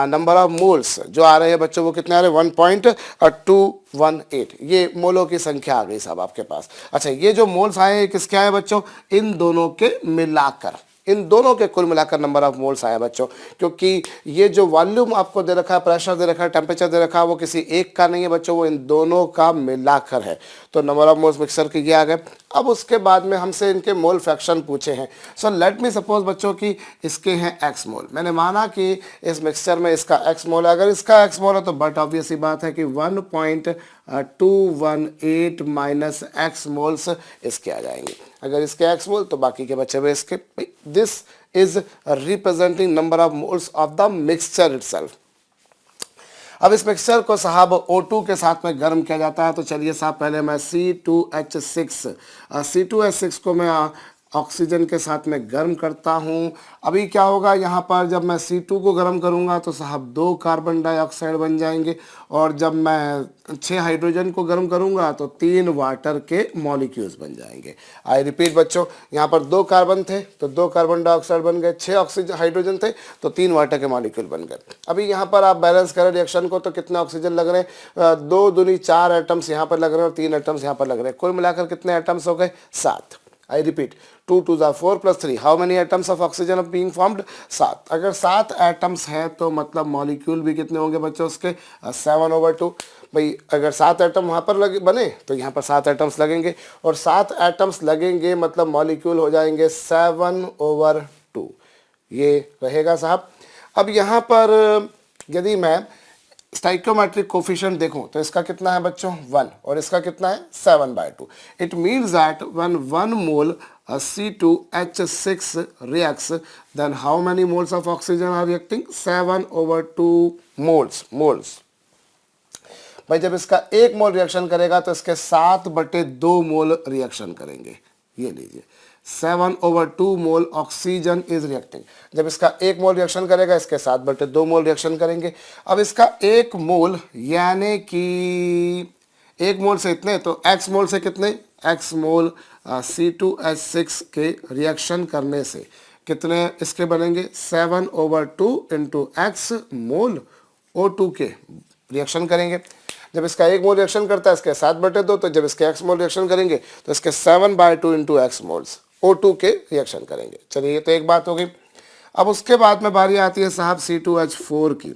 नंबर ऑफ मोल्स जो आ रहे हैं बच्चों वो कितने आ रहे हैं 1.218। ये मोलों की संख्या आ गई साहब आपके पास। अच्छा, ये जो मोल्स आए किसके आए बच्चों, इन दोनों के मिलाकर, इन दोनों के कुल मिलाकर नंबर ऑफ मोल्स आया बच्चों। क्योंकि ये जो वॉल्यूम आपको दे रखा है, प्रेशर दे रखा है, टेम्परेचर दे रखा है, वो किसी एक का नहीं है बच्चों, वो इन दोनों का मिलाकर है। तो नंबर ऑफ मोल्स मिक्सर के ये आ गए। अब उसके बाद में हमसे इनके मोल फ्रैक्शन पूछे हैं। सो लेट मी सपोज बच्चों की इसके हैं x मोल। मैंने माना कि इस मिक्सचर में इसका x मोल है। अगर इसका x मोल है तो बट ऑब्वियस ही बात है कि 1.218 माइनस x मोल्स इसके आ जाएंगे। अगर इसके x मोल तो बाकी के बचे हुए इसके। This is representing number of moles of the mixture itself. अब इस मिक्सचर को साहब O2 के साथ में गर्म किया जाता है। तो चलिए साहब पहले मैं C2H6 को मैं ऑक्सीजन के साथ में गर्म करता हूँ। अभी क्या होगा यहाँ पर, जब मैं C2 को गर्म करूँगा तो साहब 2 कार्बन डाइऑक्साइड बन जाएंगे, और जब मैं 6 हाइड्रोजन को गर्म करूँगा तो 3 वाटर के मॉलिक्यूल्स बन जाएंगे। आई रिपीट बच्चों, यहाँ पर 2 कार्बन थे तो 2 कार्बन डाइऑक्साइड बन गए, 6 ऑक्सीजन हाइड्रोजन थे तो 3 वाटर के मॉलिक्यूल बन गए। अभी यहाँ पर आप बैलेंस करें रिएक्शन को तो कितने ऑक्सीजन लग रहे हैं, 2 दूनी 4 एटम्स यहाँ पर लग रहे हैं और 3 एटम्स यहाँ पर लग रहे हैं। कुल मिलाकर कितने एटम्स हो गए 7। I repeat, 2 2 are 4 plus 3. How many atoms of oxygen are being formed? 7। अगर 7 एटम्स है तो मतलब मॉलिक्यूल भी कितने होंगे बच्चों उसके 7/2। भाई अगर 7 एटम वहाँ पर लगे बने तो यहाँ पर 7 एटम्स लगेंगे, और 7 एटम्स लगेंगे मतलब मॉलिक्यूल हो जाएंगे 7/2। ये रहेगा साहब। अब यहाँ पर यदि मैं स्टाइकोमेट्रिक कोफिशिएंट देखूं तो इसका कितना है बच्चों 1, और इसका कितना है 7/2। It means that when 1 mole C2H6 reacts, then how many moles of oxygen are reacting? 7/2 moles। भाई जब इसका 1 मोल रिएक्शन करेगा तो इसके 7/2 मोल रिएक्शन करेंगे। ये लीजिए 7/2 मोल ऑक्सीजन इज रिएक्टिंग। जब इसका 1 मोल रिएक्शन करेगा इसके 7/2 मोल रिएक्शन करेंगे। अब इसका 1 मोल यानी कि 1 मोल से इतने, तो x मोल से कितने, x मोल C2H6 के रिएक्शन करने से कितने इसके बनेंगे 7/2 इंटू एक्स मोल O2 के रिएक्शन करेंगे। जब इसका 1 मोल रिएक्शन करता है इसके 7/2, तो जब इसके x मोल रिएक्शन करेंगे तो इसके 7/2 इंटू एक्स मोल्स O2 के रिएक्शन करेंगे। चलिए ये तो एक बात हो गई। अब उसके बाद में बारी आती है साहब C2H4 की।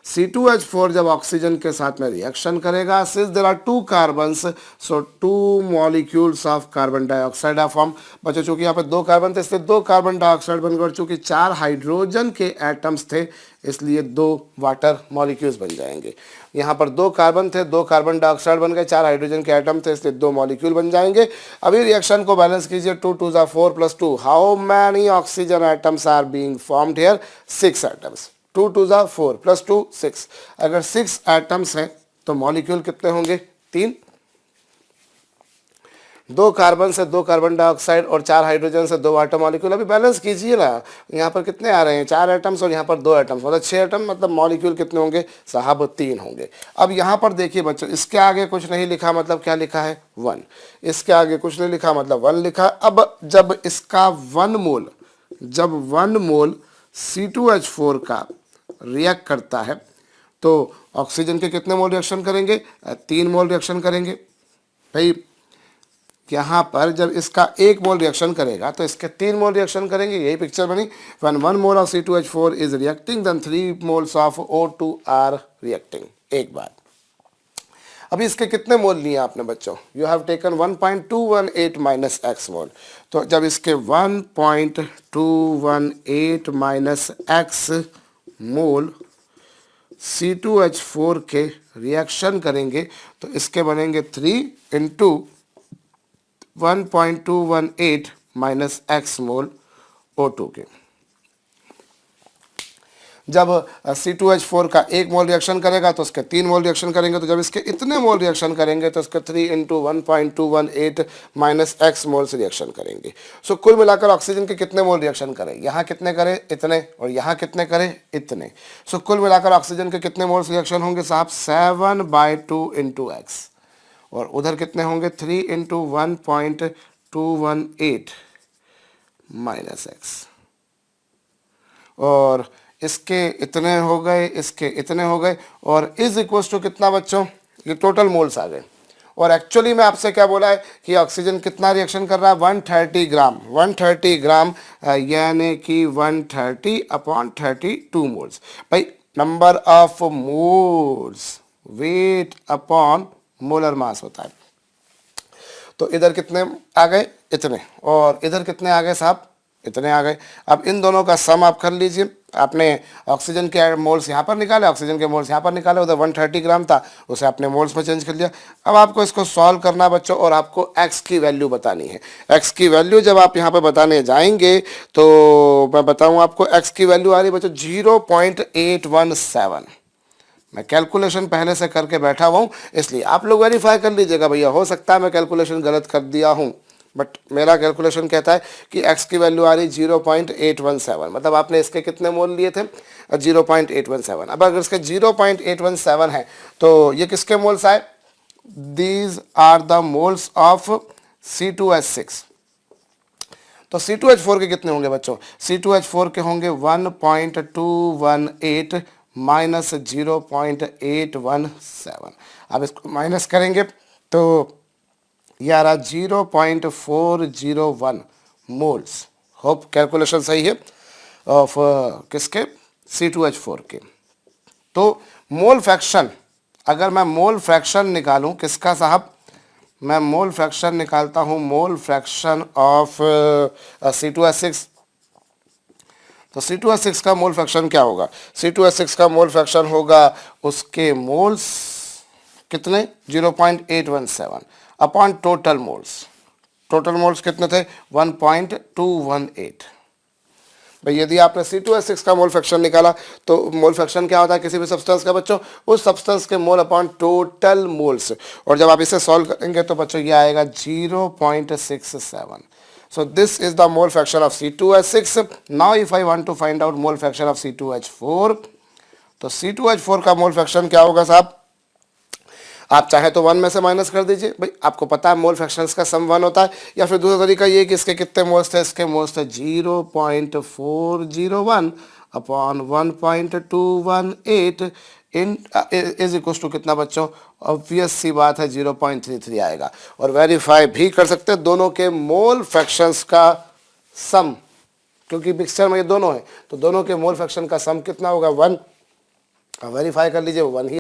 C2H4 जब ऑक्सीजन के साथ में रिएक्शन करेगा, since there are 2 carbons, so 2 molecules of carbon dioxide are form. बच्चों चूंकि यहाँ पे 2 कार्बन थे इसलिए 2 कार्बन डाइऑक्साइड बनकर, चूंकि 4 हाइड्रोजन के एटम्स थे इसलिए 2 वाटर मॉलिक्यूल्स बन जाएंगे। यहाँ पर 2 कार्बन थे, 2 कार्बन डाइऑक्साइड बन गए, 4 हाइड्रोजन के एटम थे इसलिए 2 मॉलिक्यूल बन जाएंगे। अभी रिएक्शन को बैलेंस कीजिए, 2 2 ज़ा 4 + 2, how many oxygen atoms are being formed here, 6 atoms. 2 2 ज़ा 4 + 2 6। अगर 6 एटम्स हैं तो मॉलिक्यूल कितने होंगे, 3। 2 कार्बन से 2 कार्बन डाइऑक्साइड और 4 हाइड्रोजन से 2 वाटर मॉलिक्यूल। अभी बैलेंस कीजिए ना, यहाँ पर कितने आ रहे हैं, 4 एटम्स और यहाँ पर 2 एटम्स, मतलब 6 एटम, मतलब मॉलिक्यूल कितने होंगे साहब, 3 होंगे। अब यहाँ पर देखिए बच्चों, इसके आगे कुछ नहीं लिखा, मतलब क्या लिखा है 1, इसके आगे कुछ नहीं लिखा मतलब 1 लिखा। अब जब इसका 1 मोल, जब 1 मोल C2H4 का रिएक्ट करता है तो ऑक्सीजन के कितने मोल रिएक्शन करेंगे, 3 मोल रिएक्शन करेंगे। भाई यहाँ पर जब इसका 1 मोल रिएक्शन करेगा तो इसके 3 मोल रिएक्शन करेंगे, यही पिक्चर बनी। When 1 mole of C2H4 is reacting then 3 moles of O2 are reacting. एक बात, अभी इसके कितने मोल लिए आपने बच्चों, you have taken 1.218 minus x mole. तो जब इसके 1.218 माइनस एक्स मोल C2H4 के रिएक्शन करेंगे तो इसके बनेंगे 3 इंटू 1.218 माइनस एक्स मोल O2 के। जब C2H4 का 1 मोल रिएक्शन करेगा तो उसके 3 मोल रिएक्शन करेंगे, तो जब इसके इतने मोल रिएक्शन करेंगे तो इसके 3 इंटू 1.218 माइनस एक्स मोल से रिएक्शन करेंगे। सो कुल मिलाकर ऑक्सीजन के कितने मोल रिएक्शन करें, यहाँ कितने करें, इतने, और यहाँ कितने करें, इतने। सो कुल मिलाकर ऑक्सीजन के कितने मोल्स रिएक्शन होंगे साहब, 7/2 इंटू एक्स, और उधर कितने होंगे 3 इंटू 1.218 माइनस एक्स, और इसके इतने हो गए, इसके इतने हो गए, और इज इक्वल्स टू कितना बच्चों, ये टोटल मोल्स आ गए। और एक्चुअली में आपसे क्या बोला है कि ऑक्सीजन कितना रिएक्शन कर रहा है, 130 ग्राम, 130 ग्राम यानी कि 130/32 मोल्स। भाई number of moles weight upon molar मास होता है। तो इधर कितने आ गए, इतने, और इधर कितने आ गए साहब, इतने आ गए। अब इन दोनों का सम आप कर लीजिए। आपने ऑक्सीजन के मोल्स यहाँ पर निकाले, ऑक्सीजन के मोल्स यहाँ पर निकाले, उधर 130 ग्राम था उसे आपने मोल्स में चेंज कर लिया। अब आपको इसको सॉल्व करना है बच्चों, और आपको x की वैल्यू बतानी है। x की वैल्यू जब आप यहाँ पर बताने जाएंगे तो मैं बताऊँ आपको, x की वैल्यू आ रही है बच्चों 0.817। मैं कैलकुलेशन पहले से करके बैठा हुआ हूँ, इसलिए आप लोग वेरीफाई कर लीजिएगा। भैया हो सकता है मैं कैलकुलेशन गलत कर दिया हूँ, बट मेरा कैलकुलेशन कहता है कि x की वैल्यू आ रही 0.817, मतलब आपने इसके कितने मोल लिए थे 0.817। अब अगर इसके 0.817 है तो ये किसके मोल्स आए, these are the moles of C2H6। तो C2H4 के कितने होंगे बच्चों, C2H4 के होंगे 1.218 माइनस 0.817। अब इसको माइनस करेंगे तो ये आ रहा 0.401 मोल्स। होप कैलकुलेशन सही है ऑफ किसके, C2H4 के। तो मोल फ्रैक्शन, अगर मैं मोल फ्रैक्शन निकालूं किसका साहब, मैं मोल फ्रैक्शन निकालता हूं, मोल फ्रैक्शन ऑफ C2H6। तो C2H6 का मोल फ्रैक्शन क्या होगा, C2H6 का मोल फ्रैक्शन होगा उसके मोल्स कितने 0.817 upon total moles. Total moles कितने थे 1.218। भाई यदि आपने C2H6 का मोल फ्रैक्शन निकाला तो मोल फ्रैक्शन क्या होता है किसी भी सब्सटेंस का बच्चों, उस सब्सटेंस के मोल अपॉन टोटल मोल्स। और जब आप इसे सॉल्व करेंगे तो बच्चों ये आएगा 0.67। So this is the mole fraction of C2H6. Now if I want to find out mole fraction of C2H4, तो C2H4 का मोल फ्रैक्शन क्या होगा साहब, आप चाहे तो 1 में से माइनस कर दीजिए, भाई आपको पता है मोल फ्रैक्शंस का सम 1 होता है। या फिर दूसरा तरीका ये कि इसके कितने मोल्स थे, इसके मोल्स थे 0.401 upon 1.218 in is equal to कितना बच्चों, ऑब्वियस सी बात है 0.33 आएगा। और वेरीफाई भी कर सकते हैं दोनों के मोल फ्रैक्शंस का सम, क्योंकि मिक्सचर में ये दोनों है तो दोनों के मोल फ्रैक्शन का सम कितना होगा 1। वेरीफाई कर लीजिए 1 ही